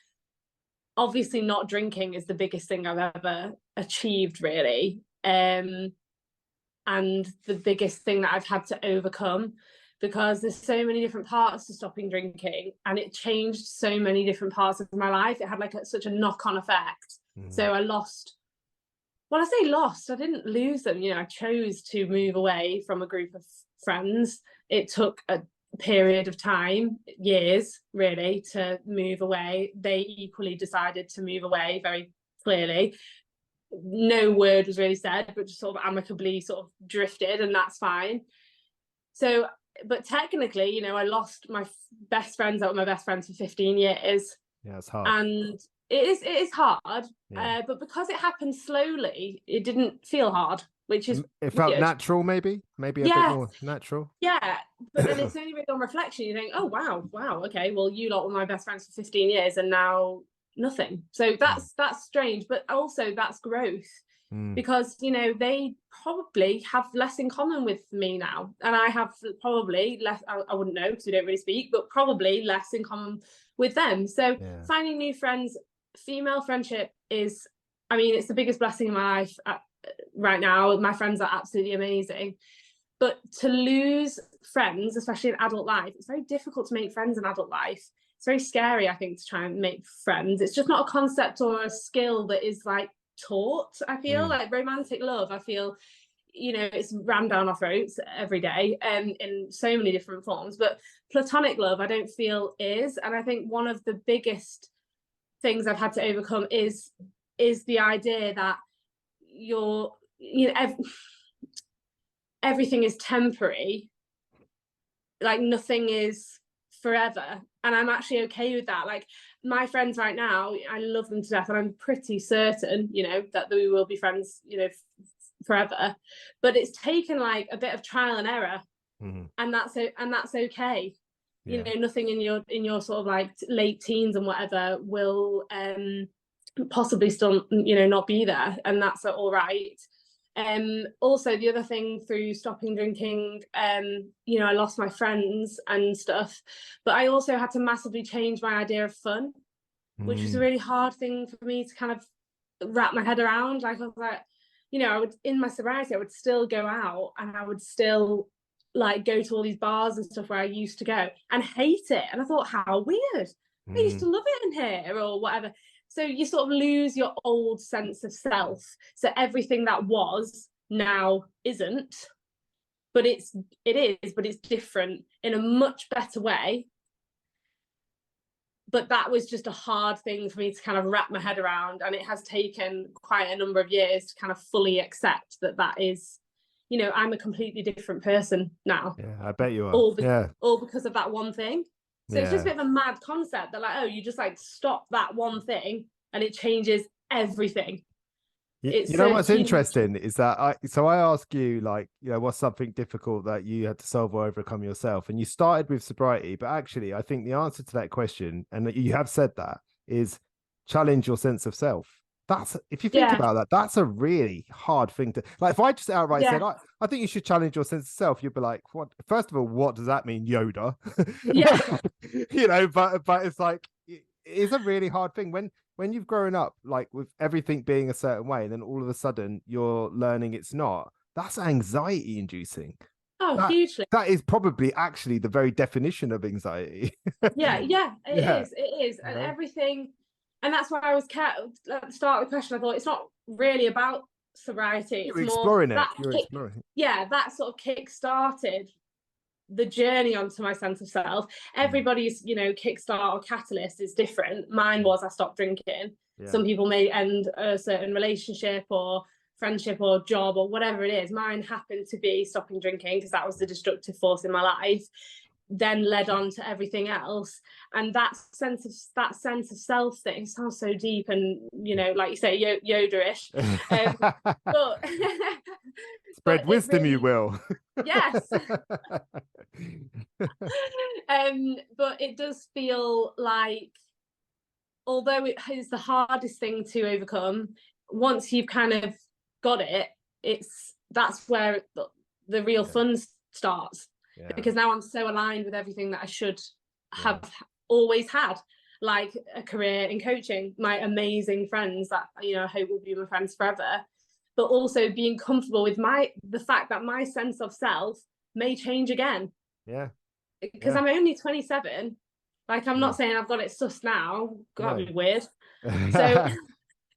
obviously not drinking is the biggest thing I've ever achieved, really. And the biggest thing that I've had to overcome, because there's so many different parts to stopping drinking, and it changed so many different parts of my life. It had like such a knock-on effect. So I lost, well, I say lost, I didn't lose them. I chose to move away from a group of friends. It took a period of time, years really, to move away. They equally decided to move away very clearly. No word was really said, but just sort of amicably sort of drifted, and that's fine. So, but technically, I lost my best friends that were my best friends for 15 years. Yeah, it's hard. And it is hard, Yeah. but because it happened slowly, it didn't feel hard, which is It felt weird. natural, maybe a bit Yeah, more natural. yeah. But then it's only really on reflection you think, oh wow, okay, well you lot were my best friends for 15 years and now nothing. So that's strange, but also that's growth. Mm. Because they probably have less in common with me now, and I have probably less. I wouldn't know because we don't really speak, but probably less in common with them. So Yeah. finding new friends, female friendship is, I mean, it's the biggest blessing in my life right now. My friends are absolutely amazing, but to lose friends, especially in adult life, it's very difficult to make friends in adult life. It's very scary, I think, to try and make friends. It's just not a concept or a skill that is like taught. I feel like romantic love, I feel it's rammed down our throats every day in so many different forms, but platonic love I don't feel is. And I think one of the biggest things I've had to overcome is the idea that everything is temporary, like nothing is forever, and I'm actually okay with that. Like my friends right now, I love them to death, and I'm pretty certain that we will be friends forever, but it's taken like a bit of trial and error. And that's okay. Nothing in your sort of like late teens and whatever will possibly still not be there, and that's all right. Also the other thing through stopping drinking, I lost my friends and stuff, but I also had to massively change my idea of fun, which was a really hard thing for me to kind of wrap my head around. Like I was like, I would, in my sobriety, I would still go out and I would still like go to all these bars and stuff where I used to go and hate it. And I thought, how weird. I used to love it in here or whatever. So you sort of lose your old sense of self. So everything that was now isn't, but it is, but it's different in a much better way. But that was just a hard thing for me to kind of wrap my head around. And it has taken quite a number of years to kind of fully accept that is, I'm a completely different person now. Yeah, I bet you are. All because of that one thing. So it's just a bit of a mad concept that like, oh, you just like stop that one thing and it changes everything. You know what's interesting is that I ask you, like, what's something difficult that you had to solve or overcome yourself, and you started with sobriety, but actually I think the answer to that question, and that you have said that, is challenge your sense of self. That's, if you think about that, that's a really hard thing to, like, if I just outright said, I think you should challenge your sense of self, you'd be like, what? First of all, what does that mean, Yoda? But it's like, it is a really hard thing when you've grown up like with everything being a certain way, and then all of a sudden you're learning it's not. That's anxiety inducing. Hugely. That is probably actually the very definition of anxiety. It is. And everything. And that's why I was at the start of the question, I thought it's not really about sobriety. You're exploring it. That sort of kick-started the journey onto my sense of self. Everybody's kickstart or catalyst is different. Mine was I stopped drinking. Some people may end a certain relationship or friendship or job or whatever it is. Mine happened to be stopping drinking because that was the destructive force in my life, then led on to everything else. And that sense of self thing sounds so deep and like you say, Yoda-ish. But spread wisdom, really, you will. Yes. But it does feel like, although it is the hardest thing to overcome, once you've kind of got it, that's where the real fun starts. Because now I'm so aligned with everything that I should have always had, like a career in coaching, my amazing friends that I hope will be my friends forever, but also being comfortable with the fact that my sense of self may change again. Because I'm only 27. Like, I'm not saying I've got it sussed now. That'd be weird. So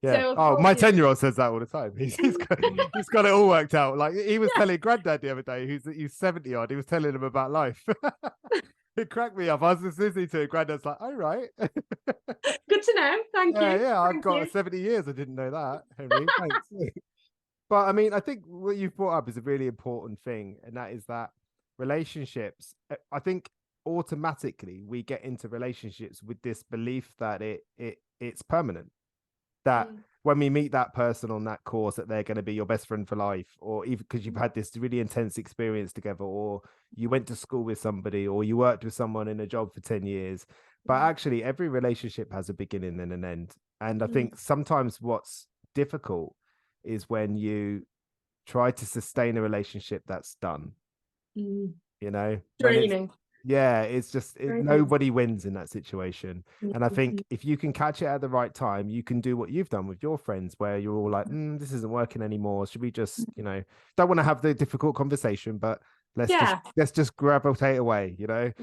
so my 10-year-old says that all the time. He's got it all worked out. Like, he was telling Granddad the other day, who's 70 odd, he was telling him about life. It cracked me up. I was just listening to it. Granddad's like, "Oh, right." Good to know. Thank you. I've got 70 years. I didn't know that, Henry. Thanks. But I mean, I think what you've brought up is a really important thing, and that is that relationships, I think automatically we get into relationships with this belief that it's permanent, that when we meet that person on that course that they're going to be your best friend for life, or even because you've had this really intense experience together, or you went to school with somebody, or you worked with someone in a job for 10 years. But actually every relationship has a beginning and an end. And I think sometimes what's difficult is when you try to sustain a relationship that's done, you know, when Draining. it's just nobody wins in that situation. And I think if you can catch it at the right time, you can do what you've done with your friends, where you're all like, this isn't working anymore. Should we just, don't want to have the difficult conversation, but let's just gravitate away,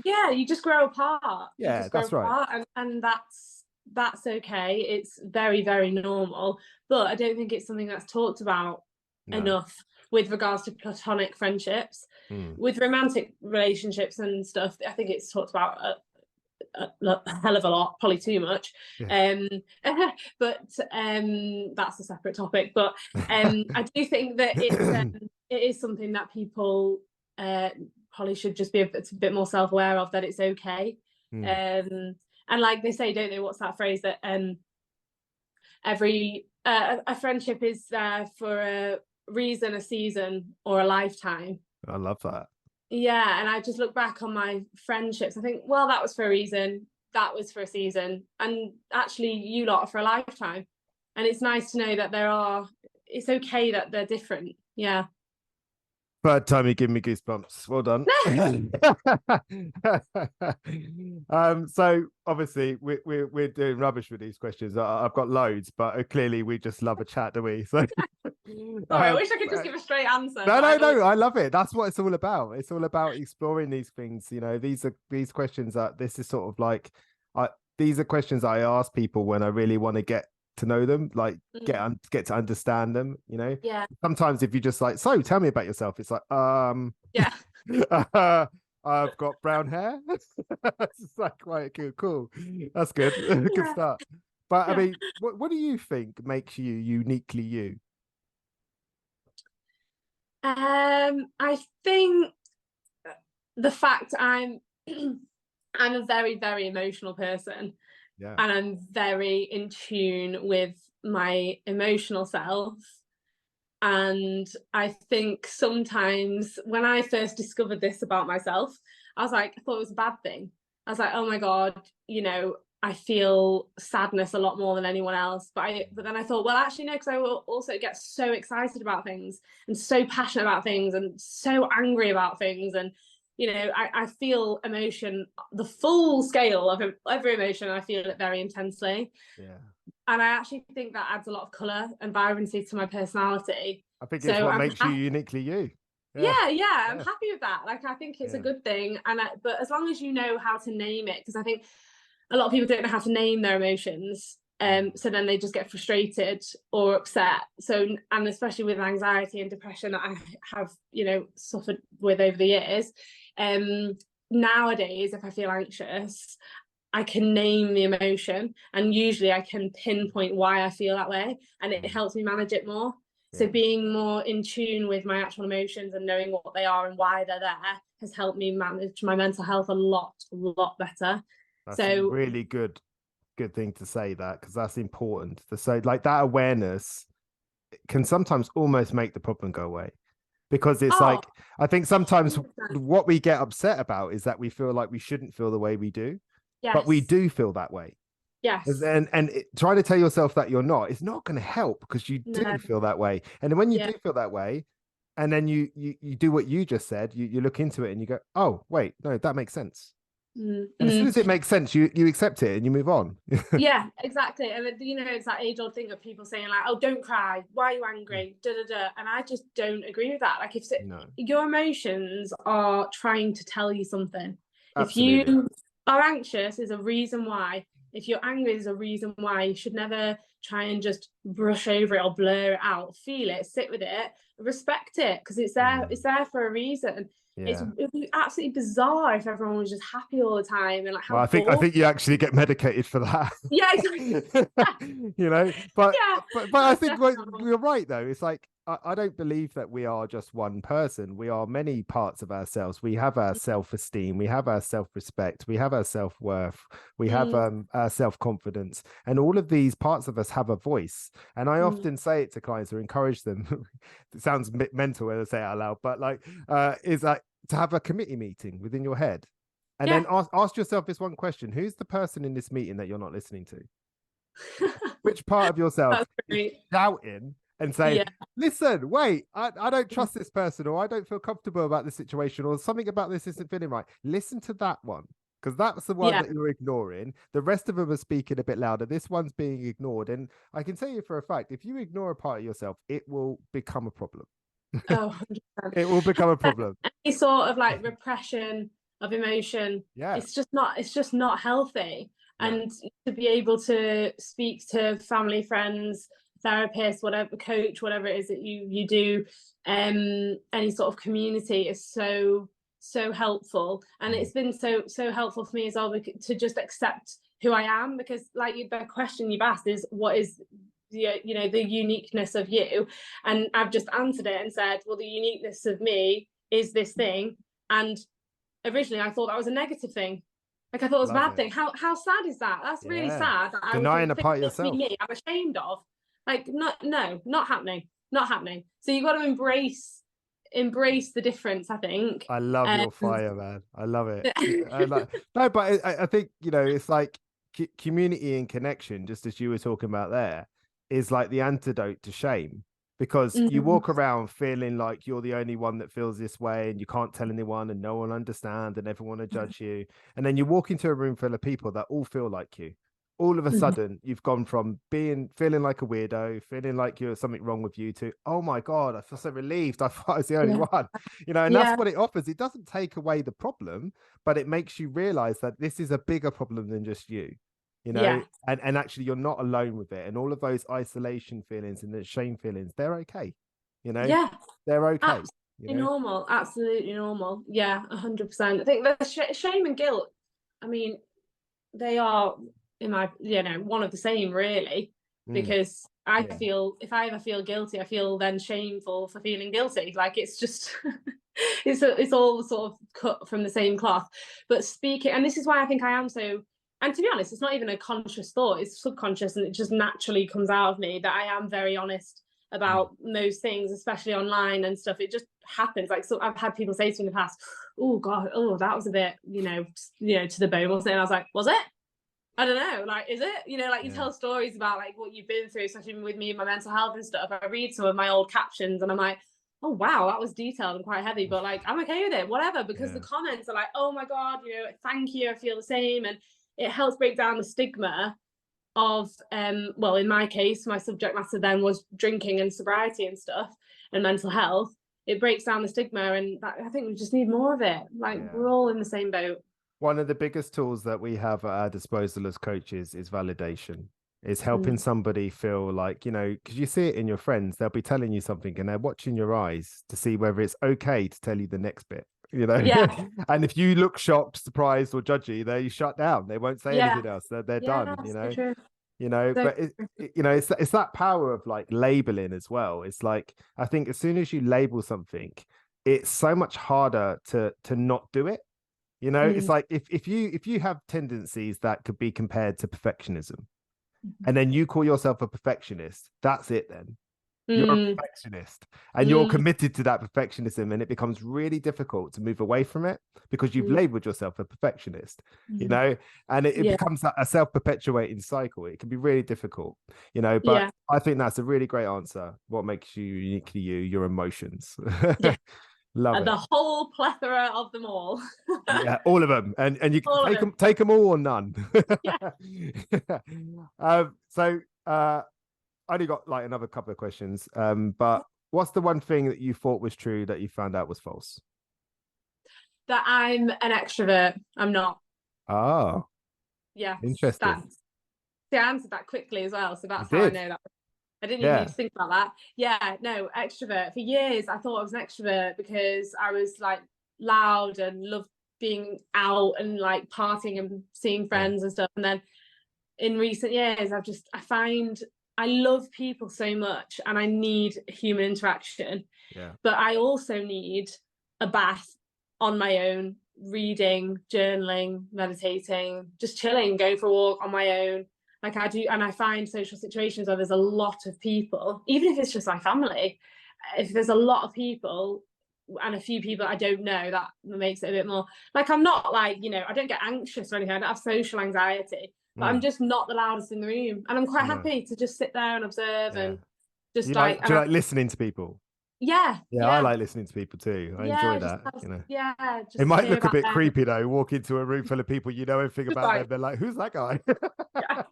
Yeah, you just grow apart. Yeah, that's right. And that's okay. It's very, very normal. But I don't think it's something that's talked about enough with regards to platonic friendships. With romantic relationships and stuff, I think it's talked about a hell of a lot, probably too much. But that's a separate topic. But I do think that it is something that people probably should just be a bit more self-aware of, that it's okay. And like they say, don't they, what's that phrase, that every a friendship is there for a reason, a season, or a lifetime. I love that. Yeah, and I just look back on my friendships, I think, well, that was for a reason, that was for a season, and actually you lot are for a lifetime. And it's nice to know that it's okay that they're different. Yeah. Third time you give me goosebumps. Well done. So obviously we're doing rubbish with these questions. I've got loads, but clearly we just love a chat, do we? So sorry, I wish I could just give a straight answer. No, I love it. That's what it's all about. It's all about exploring these things. These questions this is sort of like these are questions I ask people when I really want to get to know them, like get to understand them. Yeah. Sometimes if you just like, so tell me about yourself, it's like yeah. I've got brown hair. It's like quite cool. That's good. Good start. But I mean, what do you think makes you uniquely you? I think the fact I'm a very, very emotional person. Yeah. And I'm very in tune with my emotional self. And I think sometimes when I first discovered this about myself, I thought it was a bad thing. I was like, oh my God, I feel sadness a lot more than anyone else. But then I thought, well, actually, no, because I will also get so excited about things and so passionate about things and so angry about things. And I feel emotion, the full scale of every emotion. I feel it very intensely. Yeah. And I actually think that adds a lot of colour and vibrancy to my personality. I think it's what makes you uniquely you. Yeah, I'm happy with that. Like, I think it's a good thing. But as long as you know how to name it, because I think a lot of people don't know how to name their emotions. So then they just get frustrated or upset. And especially with anxiety and depression that I have, suffered with over the years. Nowadays, if I feel anxious, I can name the emotion, and usually I can pinpoint why I feel that way, and it helps me manage it more. So being more in tune with my actual emotions and knowing what they are and why they're there has helped me manage my mental health a lot better. That's a really good thing to say, that, because that's important. So like that awareness can sometimes almost make the problem go away, because it's like, I think sometimes 100%. What we get upset about is that we feel like we shouldn't feel the way we do. Yes. But we do feel that way. Yes. And trying to tell yourself that you're not, it's not going to help, because you do feel that way. And when you do feel that way, and then you do what you just said, you look into it and you go, oh, wait, no, that makes sense. And as soon as it makes sense, you accept it and you move on. Yeah, exactly. And it's that age-old thing of people saying like, oh, don't cry, why are you angry, and I just don't agree with that. Like, your emotions are trying to tell you something. Absolutely. If you are anxious, is a reason why. If you're angry, there's a reason why. You should never try and just brush over it or blur it out. Feel it, sit with it, respect it, because it's there. It's there for a reason. Yeah. It'd be absolutely bizarre if everyone was just happy all the time and like. Well, I think you actually get medicated for that. Yeah, exactly. But I think you're right though. It's like I don't believe that we are just one person. We are many parts of ourselves. We have our self-esteem, we have our self-respect, we have our self-worth, we have Mm, our self-confidence, and all of these parts of us have a voice. And I mm, often say it to clients or encourage them. It sounds mental when I say it out loud, but like, is like to have a committee meeting within your head, and yeah. then ask yourself this one question: who's the person in this meeting that you're not listening to? Which part of yourself That's is great. doubting and saying, Yeah, listen, wait, I don't trust this person, or I don't feel comfortable about this situation, or something about this isn't feeling right. Listen to that one, because that's the one yeah. that you're ignoring. The rest of them are speaking a bit louder. This one's being ignored. And I can tell you for a fact, if you ignore a part of yourself, it will become a problem. Oh, 100%. It will become a problem. Any sort of like repression of emotion, Yeah. it's just not healthy. No. And to be able to speak to family, friends, therapists, whatever, coach, whatever it is that you do, any sort of community is so helpful. And Mm. it's been so helpful for me as well to just accept who I am, because like the question you've asked is what is the uniqueness of you, and I've just answered it and said, well, the uniqueness of me is this thing. And originally I thought that was a negative thing. Like I thought it was a Love bad it. thing. How sad is that? That's really Yeah. sad that I would Denying think a part of this me, yourself. me, I'm ashamed of. Like, not happening. Not happening. So you've got to embrace the difference, I think. I love Um your fire, man. I love it. I like no, but I think it's like community and connection, just as you were talking about there, is like the antidote to shame. Because you mm, walk around feeling like you're the only one that feels this way, and you can't tell anyone, and no one understand, and everyone will judge you. And then you walk into a room full of people that all feel like you. All of a mm, sudden, you've gone from feeling like a weirdo, feeling like you're something wrong with you, to, oh my God, I feel so relieved. I thought I was the only yeah, one. And that's yeah, what it offers. It doesn't take away the problem, but it makes you realize that this is a bigger problem than just you, yeah, and actually you're not alone with it. And all of those isolation feelings and the shame feelings, they're okay. you know yeah. they're okay. Absolutely you know normal. Absolutely normal. Yeah, 100%. I think the shame and guilt, I mean, they are in my one of the same, really, mm, because I yeah, feel, if I ever feel guilty, I feel then shameful for feeling guilty. Like it's just it's all sort of cut from the same cloth. But speaking, and this is why I think I am so, and to be honest, it's not even a conscious thought, it's subconscious, and it just naturally comes out of me that I am very honest mm, about those things, especially online and stuff. It just happens. Like, so I've had people say to me in the past, oh God, oh, that was a bit, to the bone, wasn't it? And I was like, was it? I don't know, like, is it? Like, you yeah, tell stories about like what you've been through, especially with me and my mental health and stuff. I read some of my old captions and I'm like, oh wow, that was detailed and quite heavy, but like I'm okay with it, whatever, because the yeah, comments are like, oh my God, thank you, I feel the same. And it helps break down the stigma of well, in my case, my subject matter then was drinking and sobriety and stuff and mental health. It breaks down the stigma, and I think we just need more of it. Like, yeah. we're all in the same boat. One of the biggest tools that we have at our disposal as coaches is validation. Is helping Mm. somebody feel like, because you see it in your friends, they'll be telling you something and they're watching your eyes to see whether it's okay to tell you the next bit. Yeah, And if you look shocked, surprised, or judgy, they shut down. They won't say yeah, anything else. They're yeah, done. so true. So But it's that power of like labeling as well. It's like, I think as soon as you label something, it's so much harder to not do it. It's mm, like if you have tendencies that could be compared to perfectionism, and then you call yourself a perfectionist, that's it then. You're a mm, perfectionist and you're mm, committed to that perfectionism, and it becomes really difficult to move away from it because you've mm, labeled yourself a perfectionist, mm. and it Yeah, becomes a self-perpetuating cycle. It can be really difficult, but yeah, I think that's a really great answer. What makes you uniquely you? Your emotions. yeah. Love And it. the whole plethora of them all. Yeah, all of them, and you can All of take them. them, all or none. Yeah. So I only got like another couple of questions. But what's the one thing that you thought was true that you found out was false? That I'm an extrovert. I'm not. Oh, Yes. interesting. See, I answered that quickly as well. So You that's how I did. know that. I didn't even need Yeah. to think about that. Yeah, no, extrovert. For years, I thought I was an extrovert because I was like loud and loved being out and like partying and seeing Yeah. friends and stuff. And then in recent years, I find I love people so much and I need human interaction, Yeah. but I also need a bath on my own, reading, journaling, meditating, just chilling, going for a walk on my own. Like I do, and I find social situations where there's a lot of people, even if it's just my family, if there's a lot of people and a few people I don't know, that makes it a bit more like, I'm not like, I don't get anxious or anything. I don't have social anxiety, but I'm just not the loudest in the room. And I'm quite No. happy to just sit there and observe Yeah. and just like, Do you like listening to people? yeah, Yeah, I yeah, like listening to people too. I enjoy yeah, just that, have, you know. yeah, It just might hear look a about bit them. creepy though, walk into a room full of people you know everything Just about them. like, They're like, who's that guy? yeah,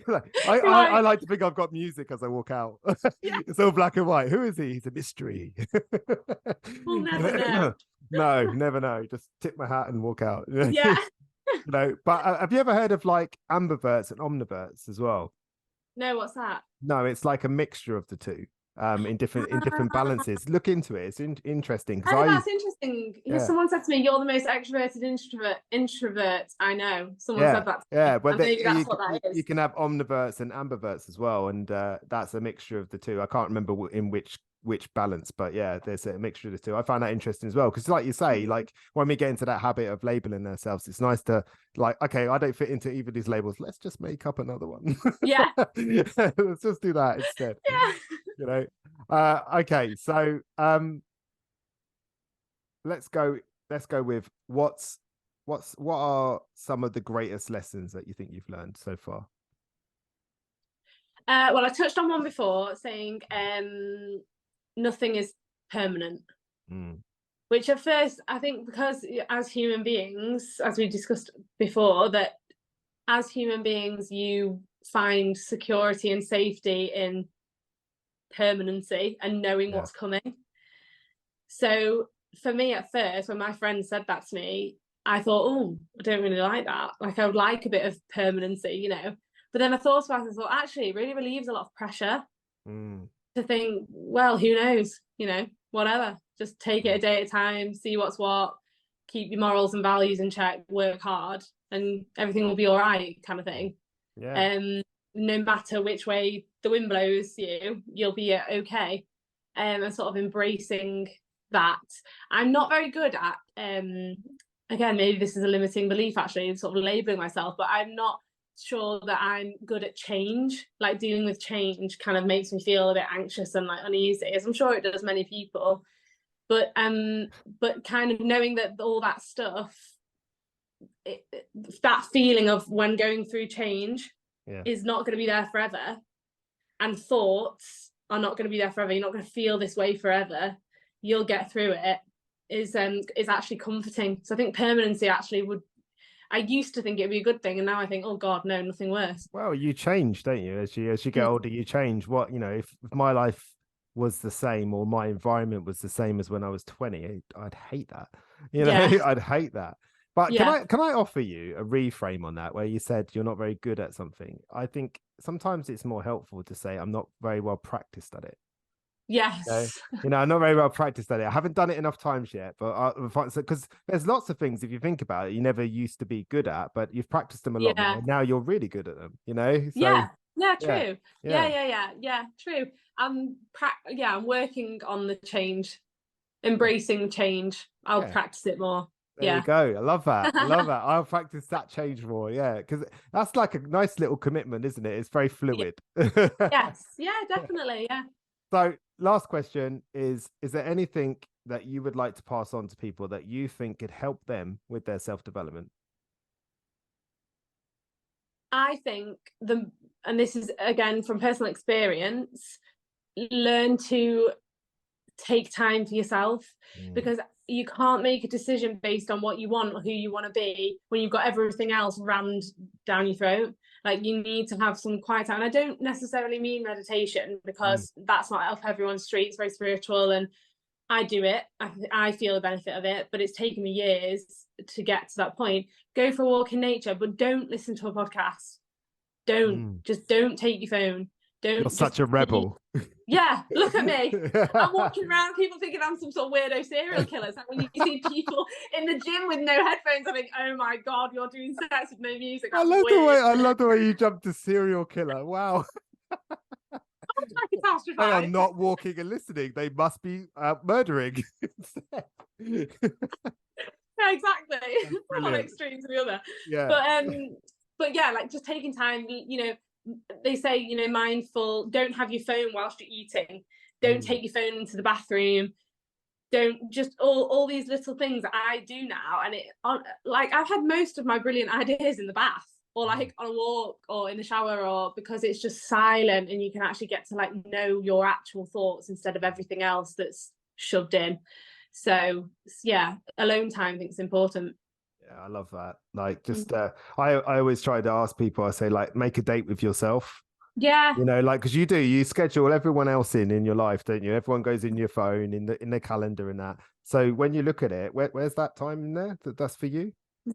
Like, you're I like, like to think I've got music as I walk out. yeah, It's all black and white. Who is he? He's a mystery. we'll never know. No, never know. Just tip my hat and walk out. Yeah. But have you ever heard of like ambiverts and omniverts as well? No, what's that? No, it's like a mixture of the two. In different Ah, balances. Look into it. It's interesting because oh, I that's interesting. Yeah, yeah. someone said to me, "You're the most extroverted introvert I know." Someone Yeah, said that to yeah, me, but and maybe that's what you, that you is. can have omniverts and ambiverts as well, and that's a mixture of the two. I can't remember in which balance, but yeah, there's a mixture of the two. I find that interesting as well because, like you say, like when we get into that habit of labeling ourselves, it's nice to like, okay, I don't fit into either of these labels. Let's just make up another one. Yeah, Let's just do that instead. yeah. You know. Okay, so let's go. Let's go with what are some of the greatest lessons that you think you've learned so far? Well, I touched on one before, saying nothing is permanent. Mm, Which at first, I think, because as human beings, as we discussed before, that as human beings, you find security and safety in permanency and knowing yeah. what's coming. So for me, at first, when my friend said that to me, I thought, oh, I don't really like that. Like, I would like a bit of permanency. But then I thought about it and thought, actually, it really relieves a lot of pressure Mm, to think, well, who knows? Whatever. Just take it mm, a day at a time, see what's what, keep your morals and values in check, work hard, and everything will be all right, kind of thing. yeah. Um, no matter which way the wind blows you'll be okay. And sort of embracing that. I'm not very good at again, maybe this is a limiting belief actually, sort of labeling myself, but I'm not sure that I'm good at change. Like dealing with change kind of makes me feel a bit anxious and like uneasy, as I'm sure it does many people. But kind of knowing that all that stuff, that feeling of when going through change Yeah. is not going to be there forever, and thoughts are not going to be there forever. You're not going to feel this way forever. You'll get through it. Is actually comforting. So I think permanency actually would. I used to think it'd be a good thing, and now I think, oh God, no, nothing worse. Well, you change, don't you? As you get older, you change. If my life was the same or my environment was the same as when I was 20, I'd hate that. Yeah, I'd hate that. But can yeah, I offer you a reframe on that where you said you're not very good at something? I think sometimes it's more helpful to say I'm not very well practiced at it. Okay. yes, I'm not very well practiced at it. I haven't done it enough times yet, but because there's lots of things, if you think about it, you never used to be good at, but you've practiced them a lot more. yeah, And now you're really good at them. So yeah, yeah, yeah, true, yeah, yeah, yeah, true. I'm working on the change, embracing change. I'll yeah. practice it more. There you Yeah. go. I love that. I love that. I'll practice that change more. Yeah, because that's like a nice little commitment, isn't it? It's very Yeah. fluid. Yes. Yeah, definitely. Yeah. So, last question is there anything that you would like to pass on to people that you think could help them with their self-development? I think and this is again from personal experience, learn to take time for yourself, Mm, because you can't make a decision based on what you want or who you want to be when you've got everything else rammed down your throat. Like, you need to have some quiet time. And I don't necessarily mean meditation, mm, because that's not off everyone's street. It's very spiritual, and I do it. I feel the benefit of it, but it's taken me years to get to that point. Go for a walk in nature, but don't listen to a podcast. mm. Don't take your phone. You're Don't just such a rebel. yeah, look at me. I'm walking around, people thinking I'm some sort of weirdo serial killer. It's like when you see people in the gym with no headphones, I think, oh my God, you're doing sex with no music. I That's love the way weird. you jumped to serial killer. Wow. catastrophize. are not walking and listening. They must be murdering. Yeah, exactly. From one extreme to the other. Yeah. But yeah, like just taking time, you know, they say, you know, mindful, don't have your phone whilst you're eating, don't take your phone into the bathroom, don't, just all these little things that I do now. And like I've had most of my brilliant ideas in the bath, or like on a walk, or in the shower, or because it's just silent and you can actually get to like know your actual thoughts instead of everything else that's shoved in. So yeah, alone time I think is important. Yeah, I love that. Like, just I always try to ask people, I say, like, make a date with yourself. Yeah. You know, like, because you schedule everyone else in your life, don't you? Everyone goes in your phone, in the calendar and that. So when you look at it, where's that time in there that's for you?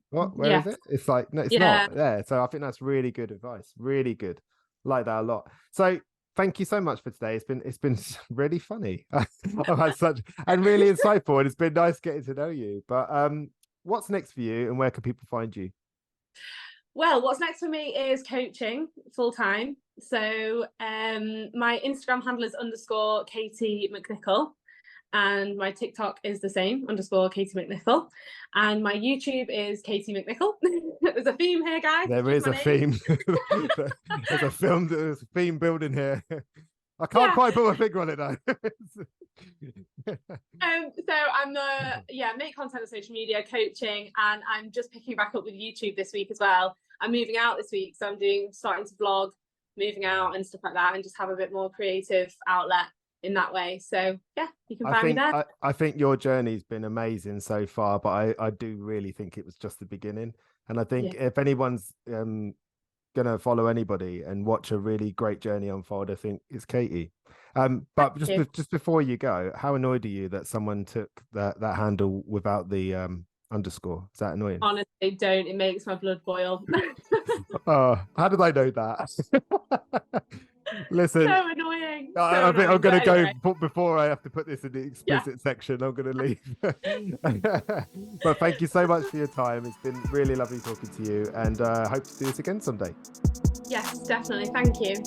Where is it? It's like, no, it's not there. So I think that's really good advice. Really good. Like that a lot. So thank you so much for today. It's been really funny. I've had such, and really insightful, and it's been nice getting to know you. But what's next for you, and where can people find you? Well, what's next for me is coaching full time. So my Instagram handle is _Katie McNicol, and my TikTok is the same, _Katie McNicol, and my YouTube is Katie McNicol. There's a theme here, guys. There is a theme. There's a theme building here. I can't quite put my finger on it though. So I'm make content on social media, coaching, and I'm just picking back up with YouTube this week as well. I'm moving out this week, so I'm starting to vlog, moving out and stuff like that, and just have a bit more creative outlet in that way. So yeah, you can find me there. I think your journey's been amazing so far, but I do really think it was just the beginning. And I think if anyone's gonna follow anybody and watch a really great journey unfold, I think it's Katie. But just before you go, how annoyed are you that someone took that handle without the underscore? Is that annoying? Honestly, don't. It makes my blood boil. Oh, how did I know that? Listen, so annoying. I think I'm going to go before I have to put this in the explicit section. I'm going to leave. But thank you so much for your time. It's been really lovely talking to you, and hope to do this again someday. Yes, definitely. Thank you.